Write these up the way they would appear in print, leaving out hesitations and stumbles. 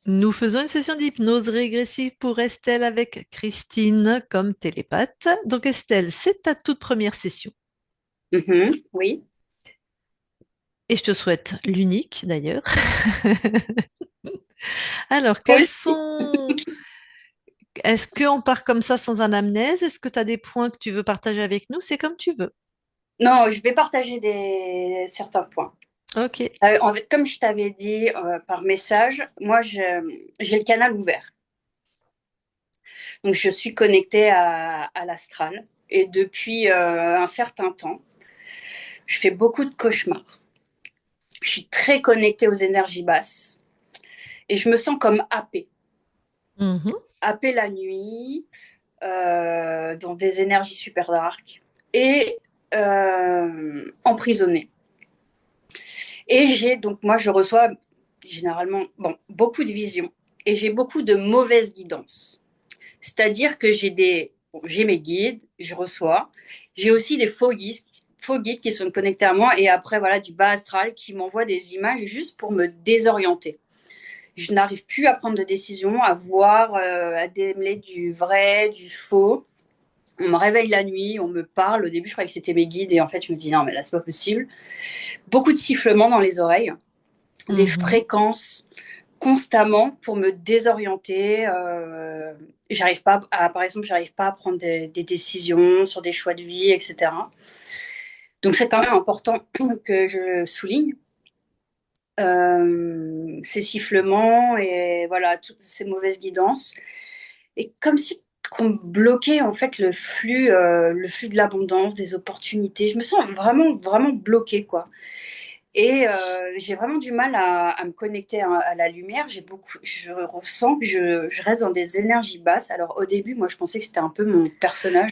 Nous faisons une session d'hypnose régressive pour Estelle avec Christine comme télépathe. Donc Estelle, c'est ta toute première session. Mhm, oui. Et je te souhaite l'unique d'ailleurs. Alors, Moi quels aussi. sont... Est-ce qu'on part comme ça sans anamnèse? Est-ce que tu as des points que tu veux partager avec nous? C'est comme tu veux. Non, je vais partager certains points. Ok. En fait, comme je t'avais dit par message, j'ai le canal ouvert. Donc, je suis connectée à l'astral. Et depuis un certain temps, je fais beaucoup de cauchemars. Je suis très connectée aux énergies basses. Et je me sens comme happée. Mhm. Happée la nuit, dans des énergies super dark. Et emprisonnée. Et moi, je reçois généralement, bon, beaucoup de visions et j'ai beaucoup de mauvaises guidances. C'est-à-dire que j'ai mes guides, je reçois. J'ai aussi des faux guides qui sont connectés à moi et après, voilà, du bas astral qui m'envoient des images juste pour me désorienter. Je n'arrive plus à prendre de décision, à voir, à démêler du vrai, du faux. On me réveille la nuit, on me parle. Au début, je croyais que c'était mes guides et en fait, je me dis non, mais là, c'est pas possible. Beaucoup de sifflements dans les oreilles, des Mhm. fréquences constamment pour me désorienter. Par exemple, j'arrive pas à prendre des décisions sur des choix de vie, etc. Donc c'est quand même important que je souligne ces sifflements et voilà toutes ces mauvaises guidances. Et comme si on bloquait en fait le flux de l'abondance, des opportunités. Je me sens vraiment vraiment bloquée quoi. Et j'ai vraiment du mal à me connecter à la lumière. Je ressens que je reste dans des énergies basses. Alors au début, moi, je pensais que c'était un peu mon personnage.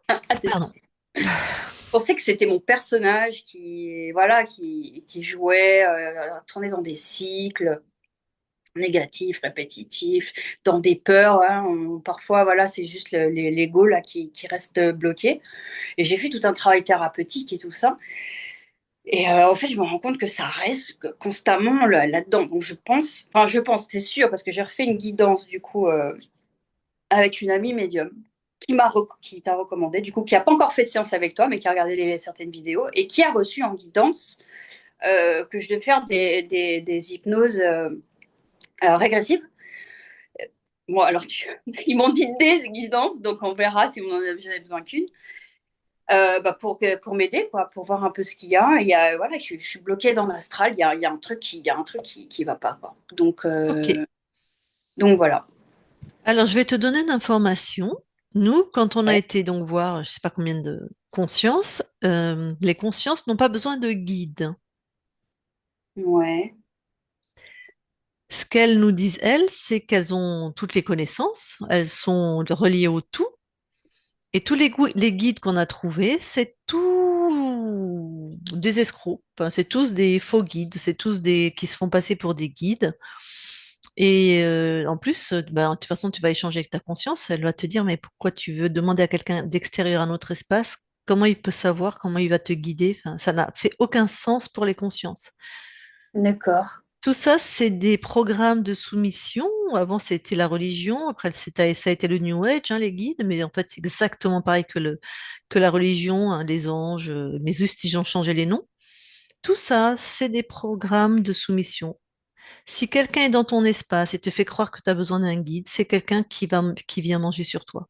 Ah, Pardon. je pensais que c'était mon personnage voilà, qui jouait, tournait dans des cycles négatifs, répétitifs, dans des peurs. Hein. Parfois, voilà, c'est juste l'ego là qui reste bloqué. Et j'ai fait tout un travail thérapeutique et tout ça. Et en fait, je me rends compte que ça reste constamment là-dedans. Donc je pense, c'est sûr, parce que j'ai refait une guidance du coup avec une amie médium qui t'a recommandé, du coup, qui n'a pas encore fait de séance avec toi, mais qui a regardé certaines vidéos et qui a reçu en guidance que je devais faire des hypnoses régressives. Bon, alors ils m'ont dit des guidances, donc on verra si on en a jamais besoin qu'une. Bah pour m'aider quoi, pour voir un peu ce qu'il y a. Voilà, je suis bloquée dans l'astral. Il y a un truc qui va pas quoi. Ok. Donc voilà. Alors, je vais te donner une information. Nous, quand on a Ouais. été donc voir, je sais pas combien de consciences, les consciences n'ont pas besoin de guide. Ouais. Ce qu'elles nous disent, elles, c'est qu'elles ont toutes les connaissances, elles sont reliées au tout, et tous les guides qu'on a trouvés, c'est tout des escrocs. Enfin, c'est tous des faux guides, c'est tous des qui se font passer pour des guides. Et en plus, ben, de toute façon, tu vas échanger avec ta conscience, elle va te dire, mais pourquoi tu veux demander à quelqu'un d'extérieur un autre espace? Comment il peut savoir, comment il va te guider? Enfin, ça n'a fait aucun sens pour les consciences. D'accord. Tout ça, c'est des programmes de soumission. Avant, c'était la religion. Après, ça a été le New Age, hein, les guides. Mais en fait, c'est exactement pareil que la religion, hein, les anges. Mais juste, ils ont changé les noms. Tout ça, c'est des programmes de soumission. Si quelqu'un est dans ton espace et te fait croire que tu as besoin d'un guide, c'est quelqu'un qui vient manger sur toi.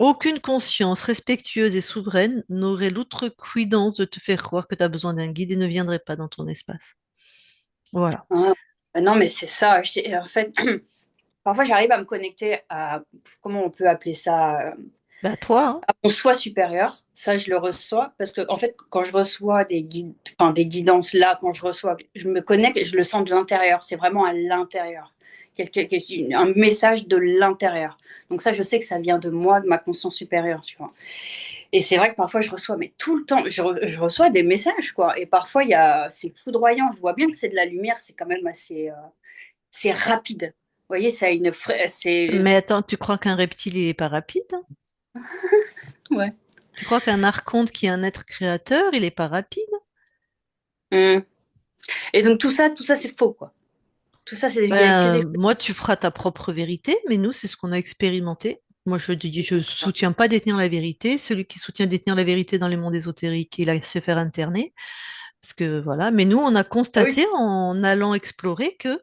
Aucune conscience respectueuse et souveraine n'aurait l'outrecuidance de te faire croire que tu as besoin d'un guide et ne viendrait pas dans ton espace. Voilà. Ah, non mais c'est ça. En fait, parfois j'arrive à me connecter à comment on peut appeler ça Bah toi, hein. mon soi supérieur. Ça je le reçois parce que en fait quand je reçois des guides, enfin des guidances là, quand je reçois, je me connecte et je le sens de l'intérieur. C'est vraiment à l'intérieur. Un message de l'intérieur. Donc ça, je sais que ça vient de moi, de ma conscience supérieure, tu vois. Et c'est vrai que parfois je reçois, mais tout le temps, je reçois des messages, quoi. Et parfois, c'est foudroyant. Je vois bien que c'est de la lumière, c'est quand même c'est rapide. Vous voyez, ça a c'est, Mais attends, tu crois qu'un reptile, il est pas rapide? Hein. ouais. Tu crois qu'un archonte qui est un être créateur, il est pas rapide? Mm. Et donc tout ça, c'est faux, quoi. Tout ça, c'est, il y a que des... Ben, moi, tu feras ta propre vérité, mais nous, c'est ce qu'on a expérimenté. Moi, je te dis, je soutiens pas détenir la vérité. Celui qui soutient détenir la vérité dans les mondes ésotériques, il a se faire interner. Parce que voilà. Mais nous, on a Ah oui, constaté en allant explorer que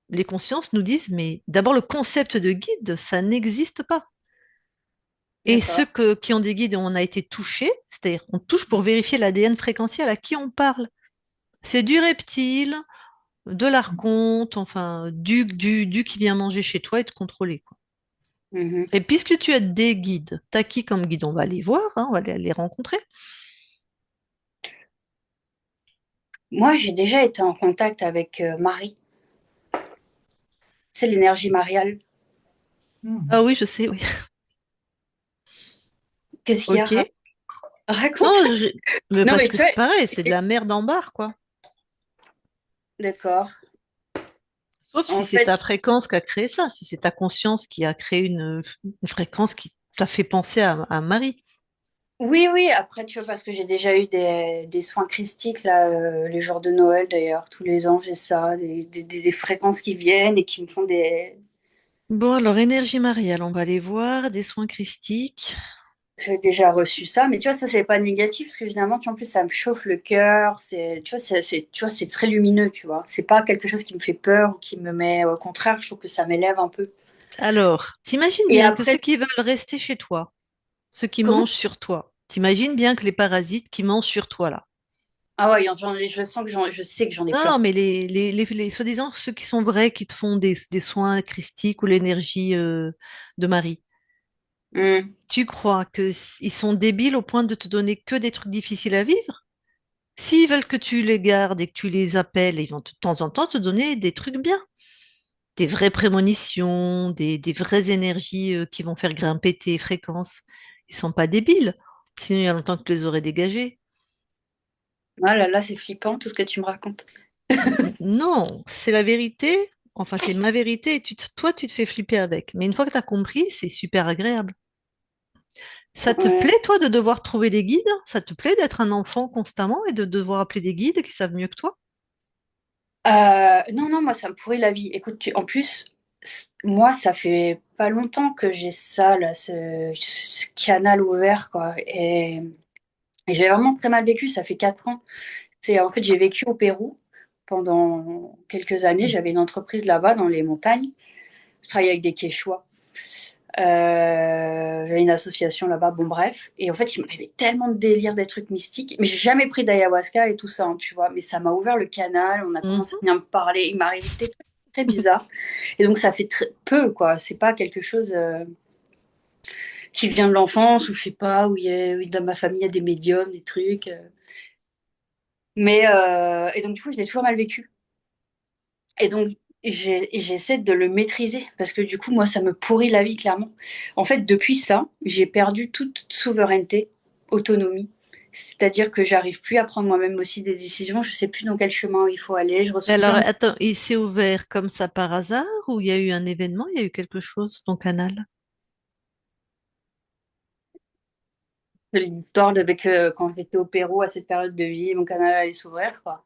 les consciences nous disent, mais d'abord, le concept de guide, ça n'existe pas. Et d'accord. qui ont des guides, on a été touchés, c'est-à-dire on touche pour vérifier l'ADN fréquentiel à qui on parle. C'est du reptile, de l'archonte, enfin, du qui vient manger chez toi et te contrôler, quoi. Mhm. Et puisque tu as des guides, t'as qui comme guide? On va les voir, hein, on va les rencontrer. Moi, j'ai déjà été en contact avec Marie. C'est l'énergie mariale. Ah oui, je sais, oui. Qu'est-ce qu'il y a? Ok. Non, Raconte. mais Non, parce mais que tu vois, c'est pareil, c'est de la merde en barre, quoi. d'accord. Sauf si En c'est fait, ta fréquence qui a créé ça, si c'est ta conscience qui a créé une fréquence qui t'a fait penser à Marie. oui, oui, après, tu vois, parce que j'ai déjà eu des soins christiques, là, les jours de Noël, d'ailleurs, tous les ans, j'ai ça, des fréquences qui viennent et qui me font des... Bon, alors, énergie mariale, on va aller voir, des soins christiques. J'ai déjà reçu ça, mais tu vois, ça, c'est pas négatif, parce que généralement, tu vois, en plus, ça me chauffe le cœur, c'est, tu vois, tu vois, c'est très lumineux, tu vois. C'est pas quelque chose qui me fait peur ou qui me met... Au contraire, je trouve que ça m'élève un peu. Alors, t'imagines Et bien que ceux après, qui veulent rester chez toi, ceux qui comment? mangent sur toi, t'imagines bien que les parasites qui mangent sur toi, là. Ah ouais, je sens que je sais que j'en ai Non, plein. non, mais soi-disant, ceux qui sont vrais, qui te font des soins christiques ou l'énergie de Marie, Hmm. tu crois ils sont débiles au point de te donner que des trucs difficiles à vivre? S'ils veulent que tu les gardes et que tu les appelles, ils vont de temps en temps te donner des trucs bien, des vraies prémonitions, des vraies énergies qui vont faire grimper tes fréquences. Ils sont pas débiles. Sinon, il y a longtemps que tu les aurais dégagés. Ah là là, c'est flippant tout ce que tu me racontes. Non, c'est la vérité. Enfin, c'est ma vérité et toi, tu te fais flipper avec. Mais une fois que tu as compris, c'est super agréable. Ça te Ouais. plaît, toi, de devoir trouver des guides? Ça te plaît d'être un enfant constamment et de devoir appeler des guides qui savent mieux que toi? Non, non, moi, ça me pourrit la vie. Écoute, en plus, moi, ça fait pas longtemps que j'ai ça, là, ce canal ouvert, quoi. Et j'ai vraiment très mal vécu, ça fait 4 ans. En fait, j'ai vécu au Pérou pendant quelques années. J'avais une entreprise là-bas, dans les montagnes. Je travaillais avec des Quechua. J'avais une association là-bas, bon bref. Et en fait, il m'arrivait tellement de délires, des trucs mystiques. Mais j'ai jamais pris d'ayahuasca et tout ça, hein, tu vois. Mais ça m'a ouvert le canal, on a commencé Mhm. à bien me parler. Il m'arrivait des trucs très bizarres. Et donc, ça fait très peu, quoi. C'est pas quelque chose qui vient de l'enfance, ou je sais pas, où dans ma famille, il y a des médiums, des trucs. Et donc, du coup, je l'ai toujours mal vécu. Et donc, j'essaie de le maîtriser parce que du coup, moi, ça me pourrit la vie, clairement. En fait, depuis ça, j'ai perdu toute souveraineté, autonomie. C'est-à-dire que j'arrive plus à prendre moi-même aussi des décisions. Je sais plus dans quel chemin il faut aller. Je Mais reçois alors, plein attends, il s'est ouvert comme ça par hasard ou il y a eu un événement, il y a eu quelque chose, ton canal? d'histoires avec quand j'étais au Pérou à cette période de vie, mon canal allait s'ouvrir, quoi.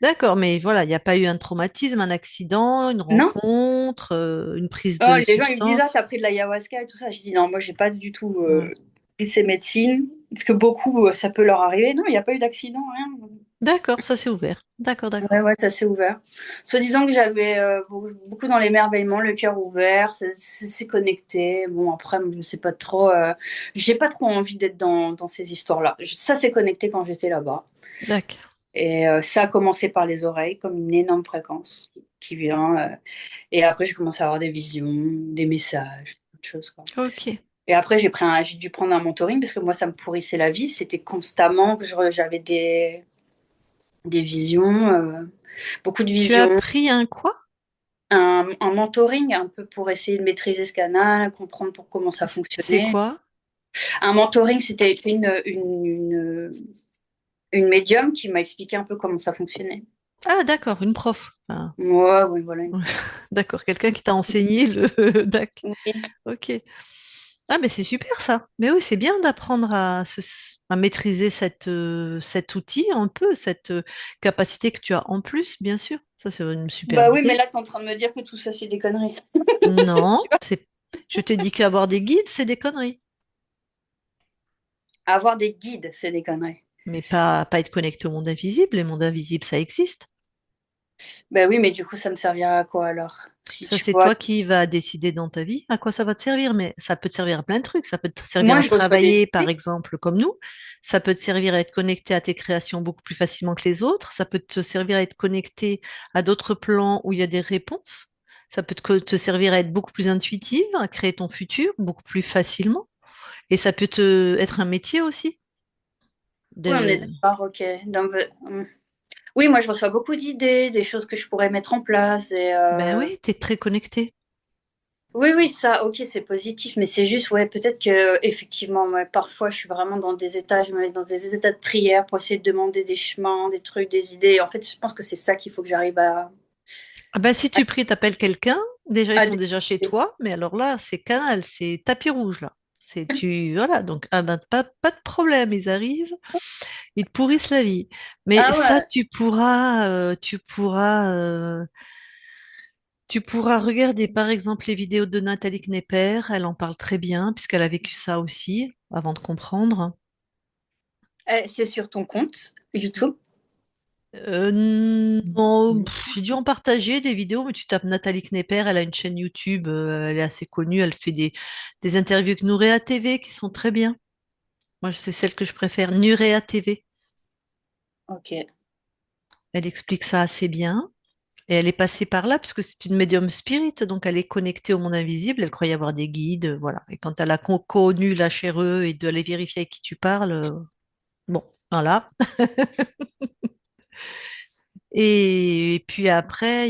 D'accord, mais voilà, il n'y a pas eu un traumatisme, un accident, une Non. rencontre, une prise Oh, de les gens, ils me disent, ah, substance. t'as pris de l'ayahuasca et tout ça. Je dis, non, moi, j'ai pas du tout Hmm. pris ces médecines. Parce que beaucoup, ça peut leur arriver. Non, il n'y a pas eu d'accident, rien. D'accord, ça s'est ouvert. D'accord, Ouais, d'accord. ouais, ça s'est ouvert. Soit disant que j'avais beaucoup dans l'émerveillement, le cœur ouvert, ça s'est connecté. Bon, après, je sais pas trop. J'ai pas trop envie d'être dans ces histoires-là. Ça s'est connecté quand j'étais là-bas. D'accord. Et ça a commencé par les oreilles, comme une énorme fréquence qui vient. Et après, j'ai commencé à avoir des visions, des messages, autre chose, quoi. Ok. Et après, j'ai dû prendre un mentoring parce que moi, ça me pourrissait la vie. C'était constamment que j'avais des visions, beaucoup de Tu as visions. pris un quoi? Un mentoring un peu pour essayer de maîtriser ce canal, comprendre pour comment ça C'est fonctionnait. quoi? Un mentoring, c'est une médium qui m'a expliqué un peu comment ça fonctionnait. Ah, d'accord, une prof. Ah, Ouais, oui, voilà. d'accord, quelqu'un qui t'a enseigné le DAC. Oui. Ok. Ah, mais c'est super ça. Mais oui, c'est bien d'apprendre à maîtriser cet outil un peu, cette capacité que tu as en plus, bien sûr. Ça, c'est une super Bah oui, mais idée. là, t'es en train de me dire que tout ça, c'est des conneries. Non, c'est... je t'ai dit qu'avoir des guides, c'est des conneries. Avoir des guides, c'est des conneries. Mais pas être connecté au monde invisible. Les mondes invisibles, ça existe. Bah oui, mais du coup, ça me servira à quoi alors? Si Ça, tu c'est vois, toi qui vas décider dans ta vie à quoi ça va te servir. Mais ça peut te servir à plein de trucs. Ça peut te servir moi, à je reçois des travailler, par idées. exemple, comme nous. Ça peut te servir à être connecté à tes créations beaucoup plus facilement que les autres. Ça peut te servir à être connecté à d'autres plans où il y a des réponses. Ça peut te servir à être beaucoup plus intuitive, à créer ton futur beaucoup plus facilement. Et ça peut être un métier aussi. Oui, on est De... d'accord, ok. Oui, moi, je reçois beaucoup d'idées, des choses que je pourrais mettre en place. Ben oui, tu es très connecté. Oui, oui, ça, ok, c'est positif, mais c'est juste, ouais, peut-être que effectivement, ouais, parfois, je suis vraiment dans des états, je me mets dans des états de prière pour essayer de demander des chemins, des trucs, des idées. En fait, je pense que c'est ça qu'il faut que j'arrive Ah ben, si tu pries, t'appelles quelqu'un, déjà ils à sont déjà chez décider. toi, mais alors là, c'est canal, c'est tapis rouge là. C'est tu voilà, donc ah ben, pas de problème, ils arrivent, ils te pourrissent la vie. Mais Ah ça, ouais, tu pourras regarder par exemple les vidéos de Nathalie Knepper, elle en parle très bien puisqu'elle a vécu ça aussi avant de comprendre. c'est sur ton compte YouTube. Non, j'ai dû en partager des vidéos, mais tu tapes Nathalie Knepper, elle a une chaîne YouTube, elle est assez connue, elle fait des interviews avec Nouréa TV qui sont très bien. Moi, c'est celle que je préfère, Nurea TV. Ok. Elle explique ça assez bien. Et elle est passée par là, puisque c'est une médium spirit, donc elle est connectée au monde invisible, elle croyait avoir des guides, voilà. Et quand elle a connu la chère et d'aller vérifier avec qui tu parles, bon, voilà. Et puis après,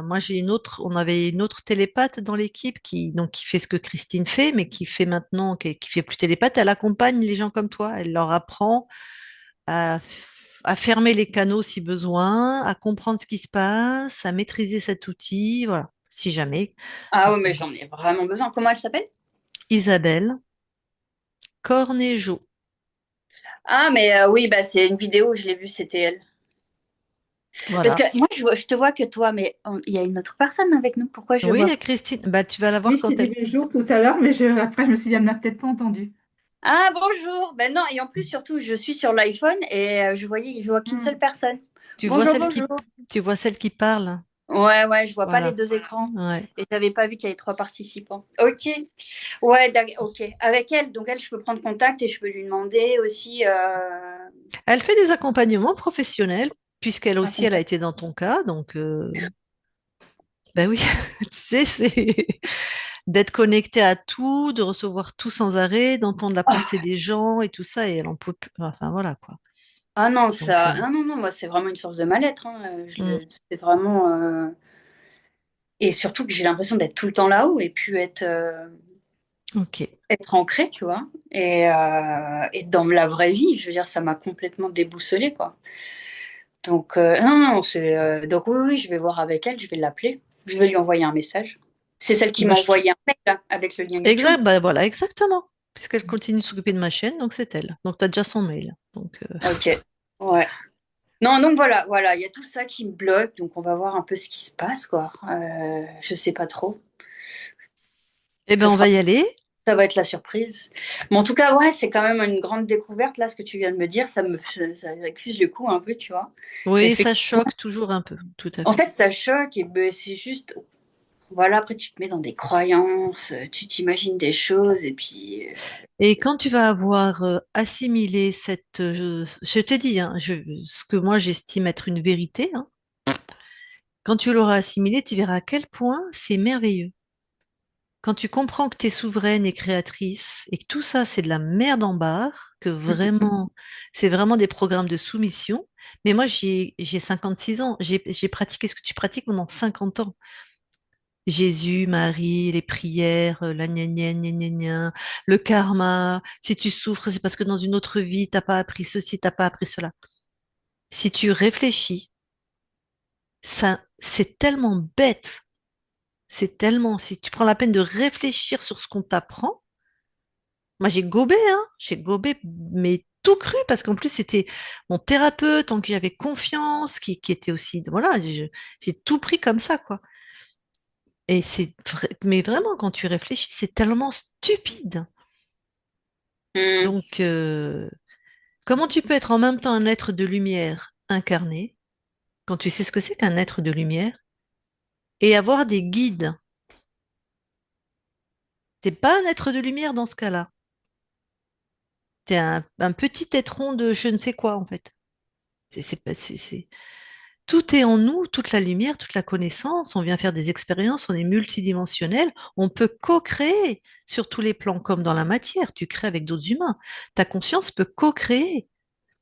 moi j'ai on avait une autre télépathe dans l'équipe qui fait ce que Christine fait, mais qui fait maintenant, qui fait plus télépathe. Elle accompagne les gens comme toi. Elle leur apprend à, à fermer les canaux si besoin, à comprendre ce qui se passe, à maîtriser cet outil, voilà. Si jamais. Ah Donc, ouais, mais j'en ai vraiment besoin. Comment elle s'appelle? Isabelle Cornejo. Ah, mais oui, bah c'est une vidéo, je l'ai vue, c'était elle. Parce Voilà. que moi, je te vois que toi, mais il y a une autre personne avec nous. Pourquoi je Oui, il y vois? a Christine. Bah, tu vas la voir Oui, j'ai quand dit elle. bonjour tout à l'heure, mais après, je me suis dit, elle n'a peut-être pas entendu. Ah, bonjour. Ben non, et en plus, surtout, je suis sur l'iPhone et je vois qu'une seule Hmm. personne. Tu vois Bonjour, celle bonjour. tu vois celle qui parle. Ouais, ouais, je vois pas les Voilà. deux écrans. Ouais. Et j'avais pas vu qu'il y avait trois participants. Ok. Ouais, ok. Avec elle, donc elle, je peux prendre contact et je peux lui demander aussi. Elle fait des accompagnements professionnels, puisqu'elle Un aussi, elle a contact. été dans ton cas. Donc, ben oui, tu sais, c'est d'être connecté à tout, de recevoir tout sans arrêt, d'entendre la pensée Ah, des gens et tout ça. Et elle en peut plus. Enfin, voilà, quoi. ah non, Donc, ça. Non, non, non, moi, c'est vraiment une source de mal-être, hein. hmm, C'est vraiment. Et surtout que j'ai l'impression d'être tout le temps là-haut et puis ok. être ancrée, tu vois. Et dans la vraie vie, je veux dire, ça m'a complètement déboussolée, quoi. Donc, non, non, donc oui, oui, je vais voir avec elle, je vais l'appeler, je vais lui envoyer un message. C'est celle qui Ben, m'a envoyé un mail, là, avec le lien YouTube. exact, ben voilà, exactement. Puisqu'elle continue de s'occuper de ma chaîne, donc c'est elle. Donc, tu as déjà son mail. Donc, Ok, ouais. Non, donc voilà, voilà, il y a tout ça qui me bloque, donc on va voir un peu ce qui se passe, quoi. Je sais pas trop. eh ben, Ça on sera, va y aller. ça va être la surprise. Mais en tout cas, ouais, c'est quand même une grande découverte, là, ce que tu viens de me dire, ça accuse le coup un peu, tu vois. Oui, ça Effectivement. choque toujours un peu, tout à En fait. fait, ça choque et ben, c'est juste, voilà, après tu te mets dans des croyances, tu t'imagines des choses et puis Et quand tu vas avoir assimilé je t'ai dit, hein, ce que moi j'estime être une vérité, hein, quand tu l'auras assimilé, tu verras à quel point c'est merveilleux. Quand tu comprends que tu es souveraine et créatrice et que tout ça c'est de la merde en barre, que vraiment c'est vraiment des programmes de soumission. Mais moi j'ai 56 ans, j'ai pratiqué ce que tu pratiques pendant 50 ans. Jésus, Marie, les prières, la gna gna gna gna gna, le karma. Si tu souffres, c'est parce que dans une autre vie, t'as pas appris ceci, t'as pas appris cela. Si tu réfléchis, ça, c'est tellement bête. Si tu prends la peine de réfléchir sur ce qu'on t'apprend, moi j'ai gobé, hein, j'ai gobé, mais tout cru parce qu'en plus c'était mon thérapeute en qui j'avais confiance, qui était aussi, voilà, j'ai tout pris comme ça, quoi. Et mais vraiment, quand tu réfléchis, c'est tellement stupide. Hmm. Donc, comment tu peux être en même temps un être de lumière incarné, quand tu sais ce que c'est qu'un être de lumière, et avoir des guides? T'es pas un être de lumière dans ce cas-là. T'es un petit étron de je ne sais quoi, en fait. C'est pas- c'est- Tout est en nous, toute la lumière, toute la connaissance. On vient faire des expériences, on est multidimensionnel. On peut co-créer sur tous les plans, comme dans la matière. Tu crées avec d'autres humains. Ta conscience peut co-créer.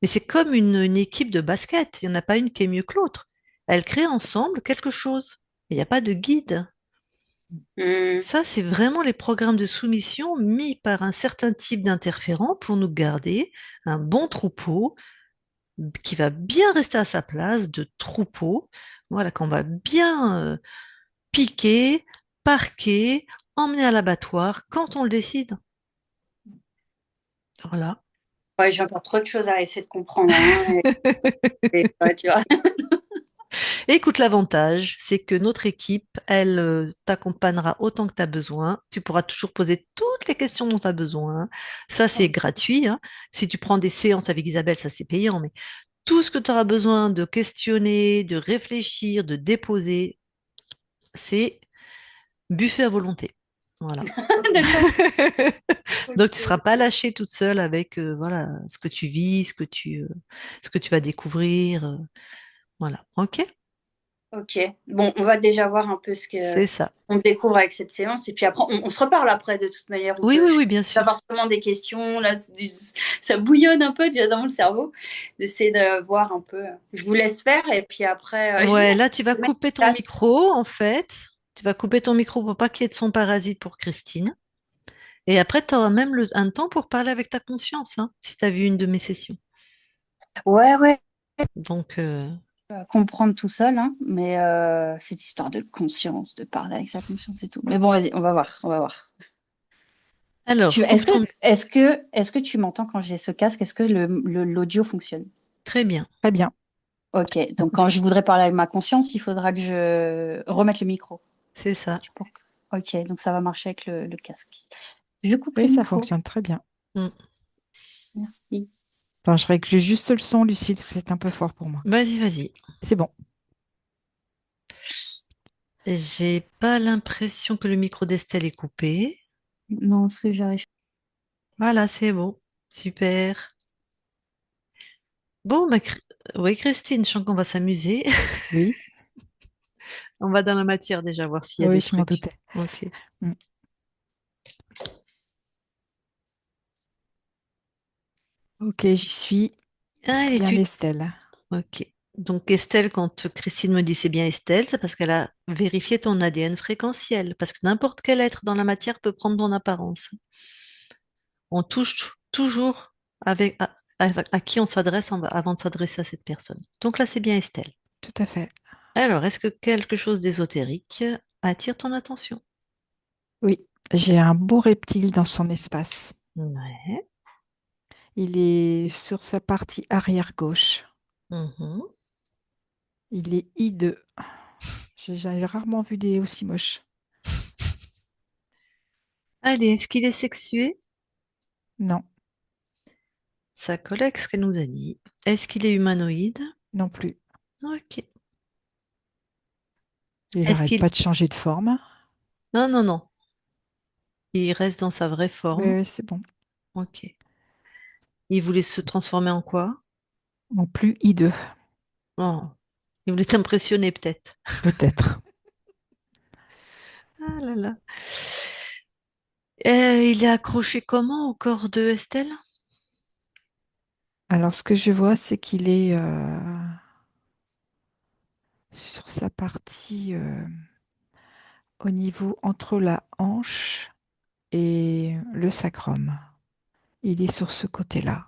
Mais c'est comme une équipe de basket. Il n'y en a pas une qui est mieux que l'autre. Elles créent ensemble quelque chose. Il n'y a pas de guide. Hmm. Ça, c'est vraiment les programmes de soumission mis par un certain type d'interférent pour nous garder un bon troupeau qui va bien rester à sa place de troupeau. Voilà, qu'on va bien piquer, parquer, emmener à l'abattoir quand on le décide. Voilà. Ouais, j'ai encore trop de choses à essayer de comprendre, hein, ouais, tu vois. Écoute, l'avantage, c'est que notre équipe, elle t'accompagnera autant que tu as besoin. Tu pourras toujours poser toutes les questions dont tu as besoin. Ça, c'est gratuit, hein. Si tu prends des séances avec Isabelle, ça, c'est payant. Mais tout ce que tu auras besoin de questionner, de réfléchir, de déposer, c'est buffet à volonté. Voilà. D'accord. Donc, tu ne Ok. seras pas lâchée toute seule avec voilà, ce que tu vis, ce que tu vas découvrir. Voilà. OK? Ok. Bon, on va déjà voir un peu ce que C'est ça. on découvre avec cette séance. Et puis après, on se reparle après, de toute manière. On Oui, peut oui, je oui, peux bien sûr. avoir seulement des questions. Là, ça bouillonne un peu déjà dans le cerveau. D'essayer de voir un peu. Je vous laisse faire. Et puis après, je vous Ouais, là, tu vas laisse couper ton place. micro, en fait. Tu vas couper ton micro pour pas qu'il y ait de son parasite pour Christine. Et après, tu auras même un temps pour parler avec ta conscience, hein, si tu as vu une de mes sessions. Ouais, ouais. Donc, Comprendre tout seul, hein, mais cette histoire de conscience, de parler avec sa conscience et tout. Mais bon, vas-y, on va voir, on va voir. alors, coupe ton... Est-ce que tu m'entends quand j'ai ce casque? Est-ce que l'audio fonctionne? Très bien, Très bien. Ok, donc quand je voudrais parler avec ma conscience, il faudra que je remette le micro. c'est ça. Ok, donc ça va marcher avec le casque. Je coupe le Oui, ça micro. fonctionne très bien. Mm. Merci. Attends, je règle juste le son, Lucille, parce que c'est un peu fort pour moi. Vas-y, vas-y. C'est bon. J'ai pas l'impression que le micro d'Estelle est coupé. Non, ce que j'arrive. Voilà, c'est bon. Super. Bon, oui, Christine, je sens qu'on va s'amuser. Oui, On va dans la matière déjà, voir s'il y a oui, des je m'en trucs. doutais. Ok. Mm. Ok, j'y suis. C'est Allez, bien l'Estelle. Ok. Donc Estelle, quand Christine me dit c'est bien Estelle, c'est parce qu'elle a vérifié ton ADN fréquentiel. Parce que n'importe quel être dans la matière peut prendre ton apparence. On touche toujours à qui on s'adresse avant de s'adresser à cette personne. Donc là, c'est bien Estelle. Tout à fait. Alors, est-ce que quelque chose d'ésotérique attire ton attention? Oui, j'ai un beau reptile dans son espace. Ouais. Il est sur sa partie arrière gauche. Mhm. Il est hideux. J'ai rarement vu des aussi moches. Allez, est-ce qu'il est sexué? Non, Ça colle avec ce qu'elle nous a dit. Est-ce qu'il est humanoïde? non plus. Ok. Il Est-ce n'arrête qu'il... pas de changer de forme. Non, non, non. Il reste dans sa vraie Oui, forme. oui, c'est bon. Ok. Il voulait se transformer en quoi? En plus hideux, Oh, il voulait t'impressionner peut-être. peut-être. Ah là là. Il est accroché comment au corps de Estelle? Alors, ce que je vois, c'est qu'il est sur sa partie au niveau entre la hanche et le sacrum. Il est sur ce côté-là,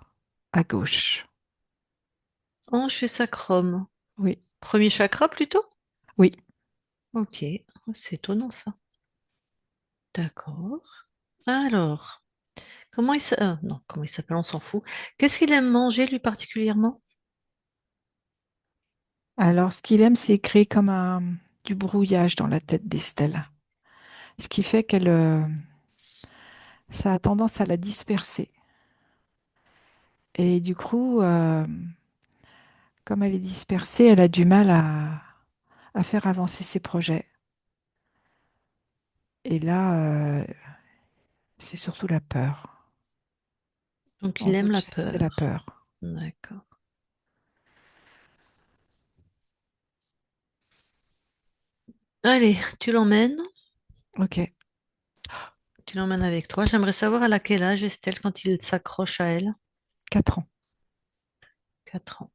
à gauche. Hanche et sacrum. Oui, Premier chakra plutôt? oui. Ok, c'est étonnant ça. D'accord. Alors. Non, comment il s'appelle, on s'en fout. Qu'est-ce qu'il aime manger, lui, particulièrement? Alors, ce qu'il aime, c'est créer comme du brouillage dans la tête d'Estelle. Ce qui fait ça a tendance à la disperser. Et du coup, comme elle est dispersée, elle a du mal à faire avancer ses projets. Et là, c'est surtout la peur. Donc, En il bout aime de la chaîne, c'est la peur. peur. D'accord. Allez, tu l'emmènes. Ok, Tu l'emmènes avec toi. J'aimerais savoir à quel âge Estelle quand il s'accroche à elle. 4 ans. 4 ans.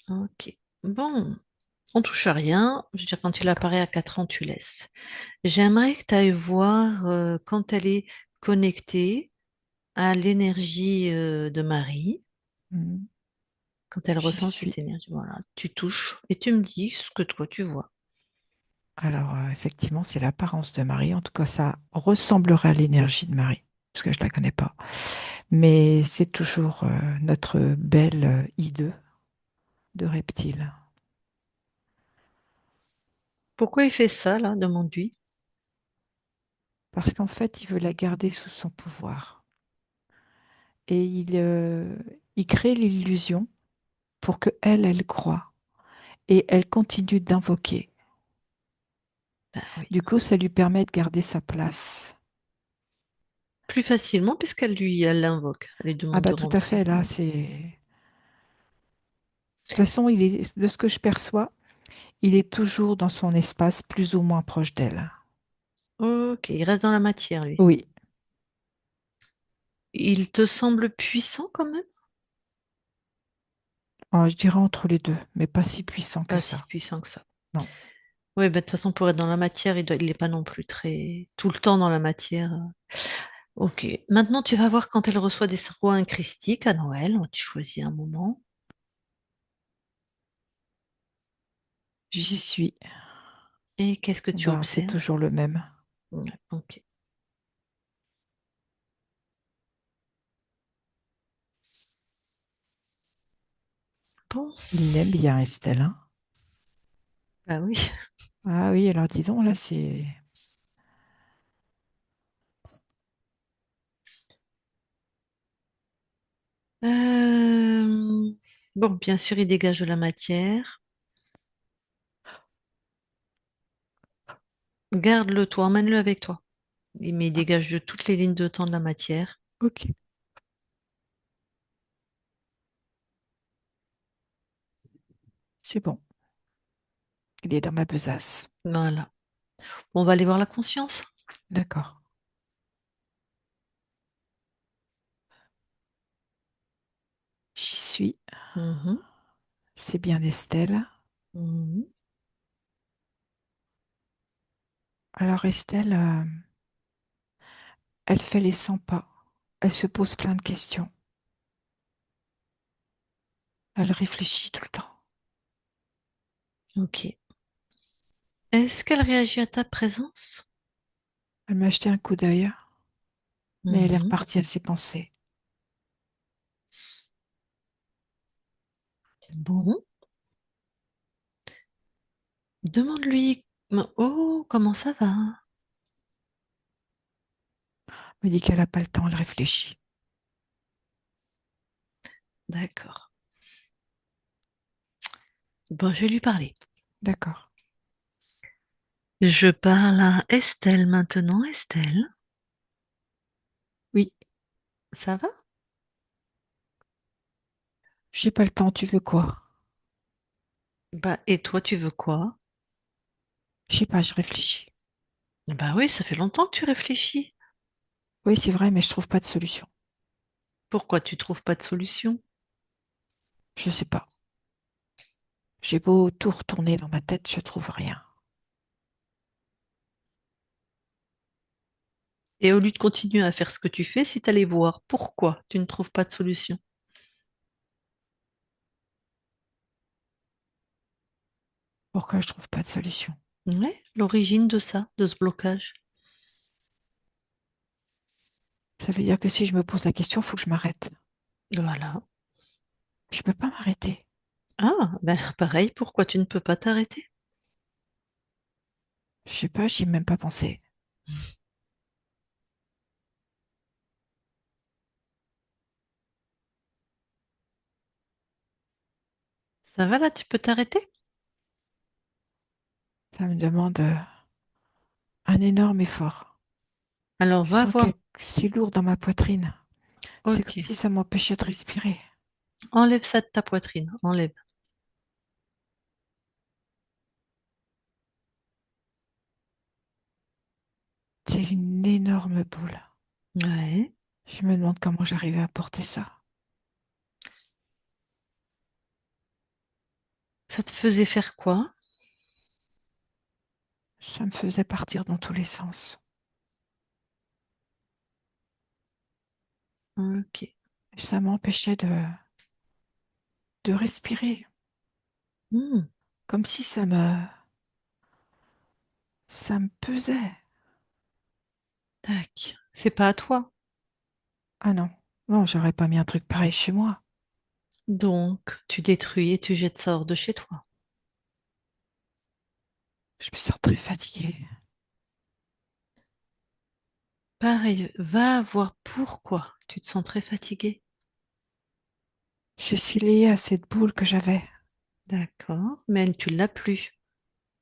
Ok. Bon, on touche à rien. Je veux dire, quand il D'accord. apparaît à 4 ans, tu laisses. J'aimerais que tu ailles voir quand elle est connectée à l'énergie de Marie, Mhm. quand elle J'y ressent cette suis. énergie. Voilà, tu touches et tu me dis ce que toi tu vois. Alors, effectivement, c'est l'apparence de Marie. En tout cas, ça ressemblerait à l'énergie de Marie, parce que je ne la connais pas. Mais c'est toujours notre belle hideux de reptile. Pourquoi il fait ça, là? Demande-lui. Parce qu'en fait, il veut la garder sous son pouvoir. Et il crée l'illusion pour que elle croit. Et elle continue d'invoquer. Ben oui. Du coup, ça lui permet de garder sa place. Plus facilement elle l'invoque. Elle lui Ah demande de bah tout à rentrer. fait, là, Ouais. c'est... De toute façon, de ce que je perçois, il est toujours dans son espace plus ou moins proche d'elle. Ok, il reste dans la matière, lui. Oui. Il te semble puissant quand même? Je dirais entre les deux, mais pas si puissant que Pas si ça. puissant que ça. Non. Oui, bah, de toute façon, pour être dans la matière, il n'est pas non plus très tout le temps dans la matière. Ok. Maintenant, tu vas voir quand elle reçoit des soins christiques à Noël. Tu choisis un moment. J'y suis. Et qu'est-ce que tu Ben, c'est observes? toujours le même. Ouais, ok. Bon, Il l'aime bien, Estelle, hein. bah oui. Ah oui, alors dis donc, là, c'est... Euh, Bon, bien sûr, il dégage de la matière. Garde-le toi, emmène-le avec toi. Mais il Ah, dégage de toutes les lignes de temps de la matière. ok, c'est bon. Il est dans ma besace. Voilà. On va aller voir la conscience. D'accord. J'y suis. Mhm, C'est bien Estelle. mhm. Alors Estelle, elle fait les 100 pas. Elle se pose plein de questions. Elle réfléchit tout le temps. Ok. Est-ce qu'elle réagit à ta présence? Elle m'a jeté un coup d'œil, mais elle est Mhm. repartie à ses pensées. Bon. Demande-lui. Oh, comment ça va? Elle me dit qu'elle n'a pas le temps, elle réfléchit. D'accord. Bon, je vais lui parler. D'accord. Je parle à Estelle maintenant. Estelle, Oui, ça va? j'ai pas le temps, tu veux quoi? Bah, et toi, tu veux quoi? Je sais pas, je réfléchis. Bah oui, ça fait longtemps que tu réfléchis. Oui, c'est vrai, mais je trouve pas de solution. Pourquoi tu trouves pas de solution? Je sais pas. J'ai beau tout retourner dans ma tête, je trouve rien. Et au lieu de continuer à faire ce que tu fais, si tu allais voir pourquoi tu ne trouves pas de solution. Pourquoi je trouve pas de solution? Ouais, l'origine de ça, de ce blocage. Ça veut dire que si je me pose la question, il faut que je m'arrête. Voilà. Je peux pas m'arrêter. Ah, ben pareil, pourquoi tu ne peux pas t'arrêter? Je sais pas, j'y ai même pas pensé. Ça va là, tu peux t'arrêter? Ça me demande un énorme effort. Alors Je va sens que voir. c'est lourd dans ma poitrine. C'est comme Ok. si ça m'empêchait de respirer. Enlève ça de ta poitrine. Enlève. C'est une énorme boule. Ouais. Je me demande comment j'arrivais à porter ça. Ça te faisait faire quoi? Ça me faisait partir dans tous les sens. Ok. Et ça m'empêchait de respirer. Hmm, Comme si ça me pesait. tac. C'est pas à toi. Ah non, non, j'aurais pas mis un truc pareil chez moi. Donc, tu détruis et tu jettes ça hors de chez toi. Je me sens très fatiguée. Pareil, va voir pourquoi tu te sens très fatigué. C'est lié à cette boule que j'avais. D'accord, mais tu l'as plus.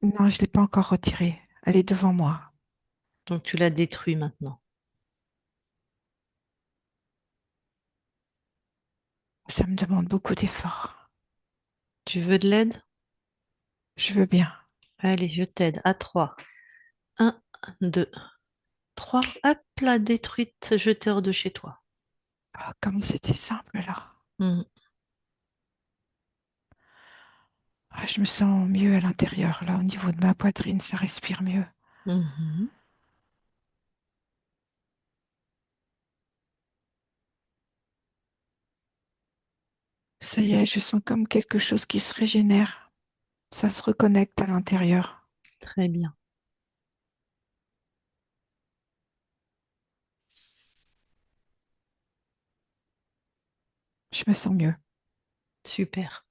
Non, je l'ai pas encore retirée. Elle est devant moi. Donc, tu la détruis maintenant. Ça me demande beaucoup d'efforts. Tu veux de l'aide? Je veux bien. Allez, je t'aide. À 3. Un, 2, 3. Hop là, détruite, jetée hors de chez toi. Ah, comment c'était simple là. Hmm, Ah, je me sens mieux à l'intérieur. Là, au niveau de ma poitrine, ça respire mieux. mhm. Ça y est, je sens comme quelque chose qui se régénère. Ça se reconnecte à l'intérieur. Très bien. Je me sens mieux. Super.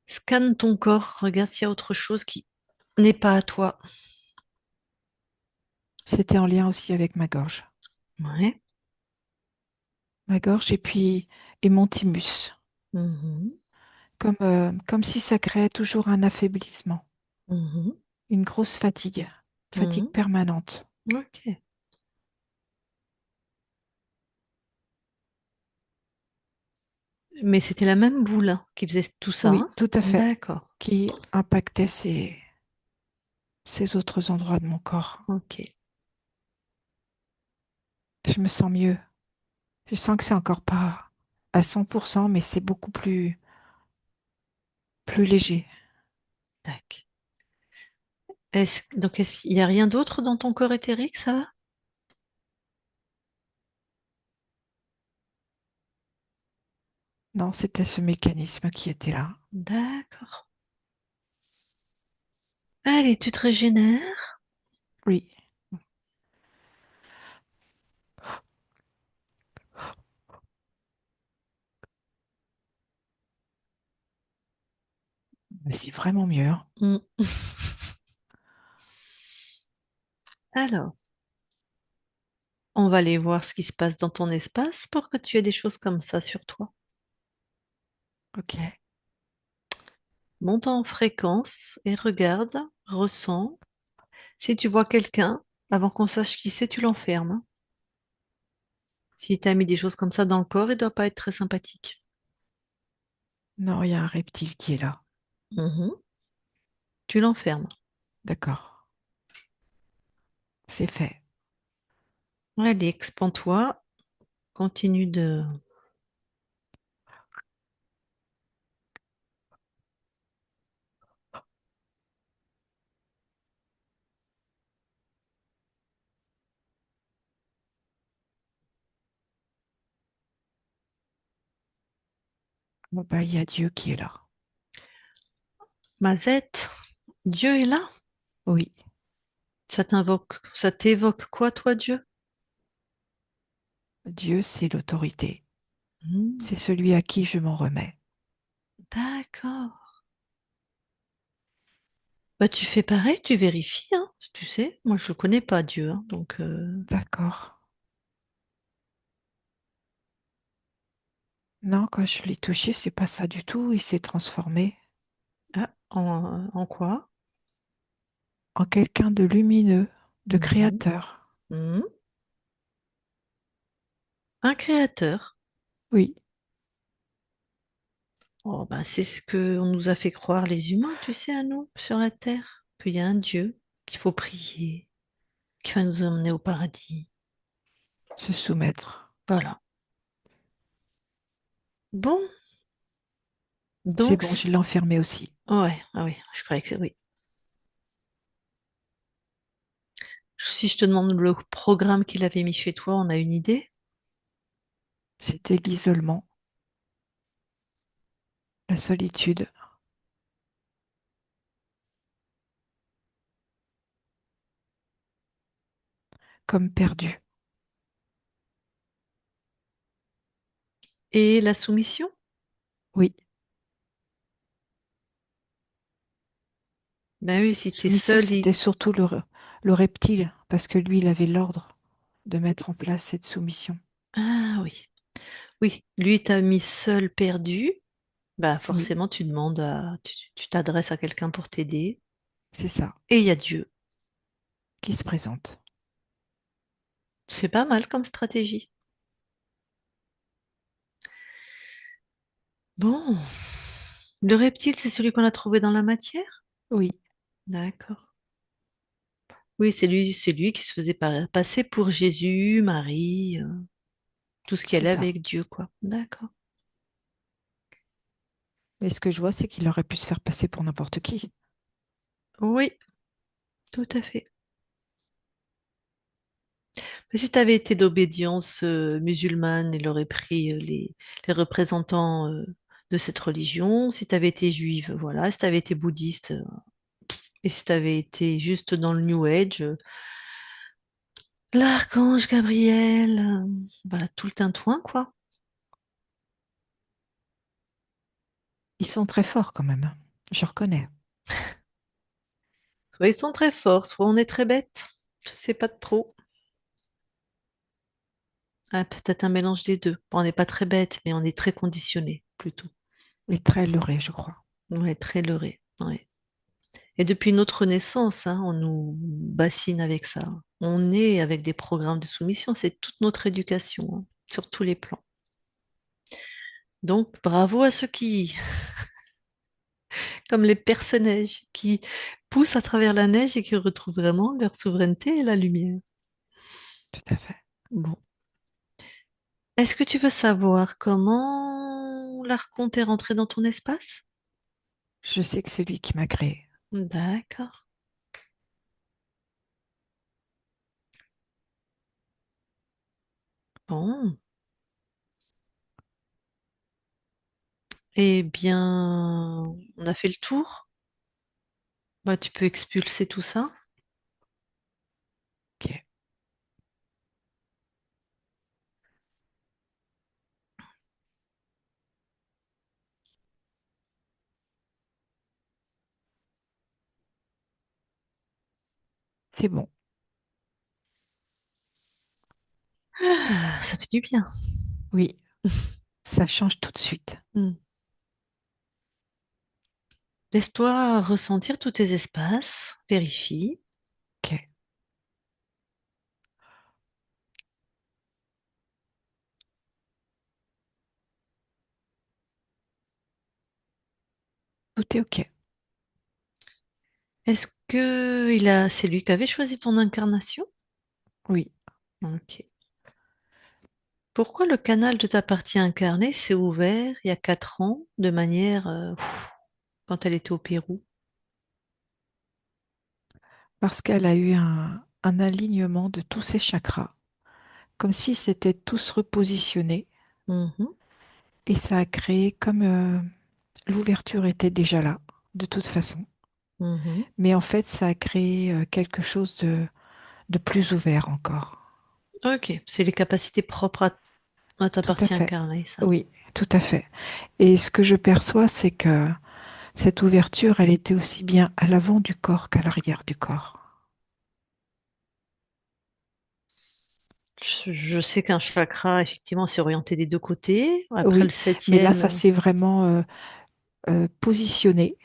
Scanne ton corps, regarde s'il y a autre chose qui n'est pas à toi. C'était en lien aussi avec ma gorge. Ouais. Ma gorge et mon thymus. Mhm, Comme si ça créait toujours un affaiblissement, mhm, une grosse fatigue mhm. permanente. Ok. Mais c'était la même boule hein, qui faisait tout ça, Oui, hein? tout à fait, D'accord. qui impactait ces autres endroits de mon corps. Ok. Je me sens mieux. Je sens que c'est encore pas à 100%, mais c'est beaucoup plus léger. Tac. Donc, est-ce qu'il n'y a rien d'autre dans ton corps éthérique, ça va? Non, c'était ce mécanisme qui était là. D'accord. Allez, tu te régénères. Oui, mais c'est vraiment mieux, hein. Mm. Alors, on va aller voir ce qui se passe dans ton espace pour que tu aies des choses comme ça sur toi. Ok. Monte en fréquence et regarde, ressens. Si tu vois quelqu'un, avant qu'on sache qui c'est, tu l'enfermes, hein. Si tu as mis des choses comme ça dans le corps, il doit pas être très sympathique. Non, il y a un reptile qui est là. Mhm. Tu l'enfermes. D'accord. C'est fait. Allez, expand-toi. Continue de... Bon, bah, il y a Dieu qui est là. Mazette, Dieu est là? Oui, Ça t'évoque quoi, toi, Dieu? Dieu, c'est l'autorité. Hmm, C'est celui à qui je m'en remets. d'accord. Bah, tu fais pareil, tu vérifies, hein, tu sais. Moi, je ne connais pas Dieu, hein, donc D'accord. Non, quand je l'ai touché, c'est pas ça du tout. Il s'est transformé ah, en quoi? en quelqu'un de lumineux, de Mhm, créateur. mhm. Un créateur. Oui, Oh, bah, c'est ce que on nous a fait croire les humains, tu sais, à nous, sur la terre, qu'il y a un Dieu, qu'il faut prier, qui va nous emmener au paradis. se soumettre. Voilà. Bon, C'est donc, bon, je l'ai enfermé aussi. ouais, ah oui, je croyais que c'est oui. Si je te demande le programme qu'il avait mis chez toi, on a une idée? C'était l'isolement, la solitude, comme perdu. Et la soumission? Oui, Ben oui, si t'es soumission, seul, c'était surtout le reptile, parce que lui, il avait l'ordre de mettre en place cette soumission. ah oui. Oui, lui t'a mis seul perdu. Bah Oui, forcément, tu t'adresses à quelqu'un pour t'aider. c'est ça, Et il y a Dieu. qui se présente. C'est pas mal comme stratégie. Bon, le reptile, c'est celui qu'on a trouvé dans la matière? Oui, D'accord. Oui, c'est lui qui se faisait passer pour Jésus, Marie, tout ce qui c'est allait ça. avec Dieu, quoi. D'accord. Mais ce que je vois, c'est qu'il aurait pu se faire passer pour n'importe qui. Oui, tout à fait. Mais si tu avais été d'obédience musulmane, il aurait pris les représentants de cette religion. Si tu avais été juive, voilà. Si tu avais été bouddhiste, et si tu avais été juste dans le New Age, l'archange Gabriel, voilà, tout le tintouin, quoi. Ils sont très forts quand même. Je reconnais. Soit ils sont très forts, soit on est très bête. Je sais pas trop. Ah, peut-être un mélange des deux. Bon, on n'est pas très bête, mais on est très conditionné, plutôt. Mais très leurrés, je crois. Ouais, très leurré. Ouais. Et depuis notre naissance, hein, on nous bassine avec ça. On est avec des programmes de soumission, c'est toute notre éducation, hein, sur tous les plans. Donc, bravo à ceux qui, comme les personnages, qui poussent à travers la neige et qui retrouvent vraiment leur souveraineté et la lumière. Tout à fait. Bon. Est-ce que tu veux savoir comment l'archonte est rentré dans ton espace? Je sais que c'est lui qui m'a créé. D'accord. Bon. Eh bien, on a fait le tour. Bah, tu peux expulser tout ça. Ok, c'est bon. Ah, ça fait du bien. Oui, ça change tout de suite. Hmm. Laisse-toi ressentir tous tes espaces, vérifie. Ok, tout est ok. Est-ce que c'est lui qui avait choisi ton incarnation? Oui, Ok. Pourquoi le canal de ta partie incarnée s'est ouvert il y a 4 ans de manière quand elle était au Pérou? parce qu'elle a eu un alignement de tous ses chakras, comme si c'était tous repositionnés, Mhm. et ça a créé comme l'ouverture était déjà là, de toute façon. Mhm. Mais en fait, ça a créé quelque chose de plus ouvert encore. Ok, c'est les capacités propres à ta Tout à partie fait. incarnée, ça. Oui, tout à fait. Et ce que je perçois, c'est que cette ouverture, elle était aussi bien à l'avant du corps qu'à l'arrière du corps. Je sais qu'un chakra, effectivement, s'est orienté des deux côtés. Après le Oui, mais là, septième, ça s'est vraiment positionné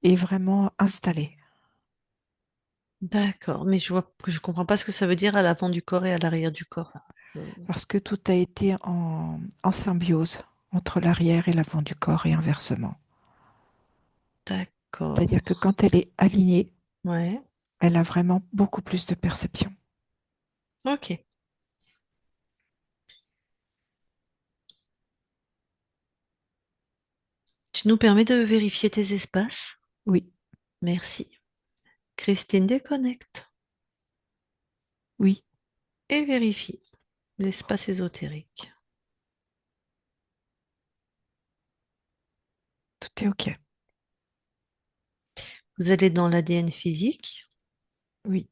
et vraiment installé. d'accord, mais je comprends pas ce que ça veut dire à l'avant du corps et à l'arrière du corps. Je- Parce que tout a été en symbiose entre l'arrière et l'avant du corps et inversement. C'est-à-dire que D'accord. quand elle est alignée, Ouais. elle a vraiment beaucoup plus de perception. Ok. Tu nous permets de vérifier tes espaces? Oui, Merci. Christine déconnecte oui, et vérifie l'espace ésotérique. tout est OK. Vous allez dans l'ADN physique. Oui,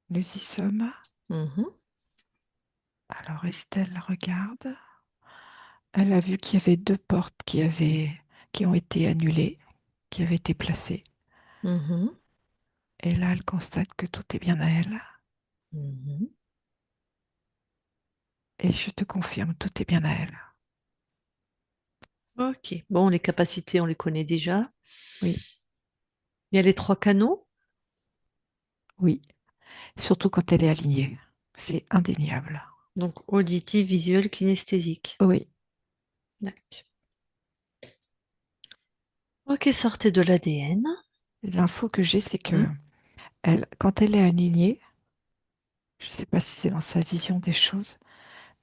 nous y sommes. Mhm, Alors Estelle regarde. Elle a vu qu'il y avait deux portes qui ont été annulées, qui avaient été placées. mhm, Et là, elle constate que tout est bien à elle. mhm. Et je te confirme, tout est bien à elle. Ok. Bon, les capacités, on les connaît déjà. Oui, Il y a les trois canaux. oui. Surtout quand elle est alignée. C'est indéniable. Donc, auditif, visuel, kinesthésique. Oui, D'accord. Ok, sortez de l'ADN. l'info que j'ai, c'est que quand elle est alignée, je ne sais pas si c'est dans sa vision des choses,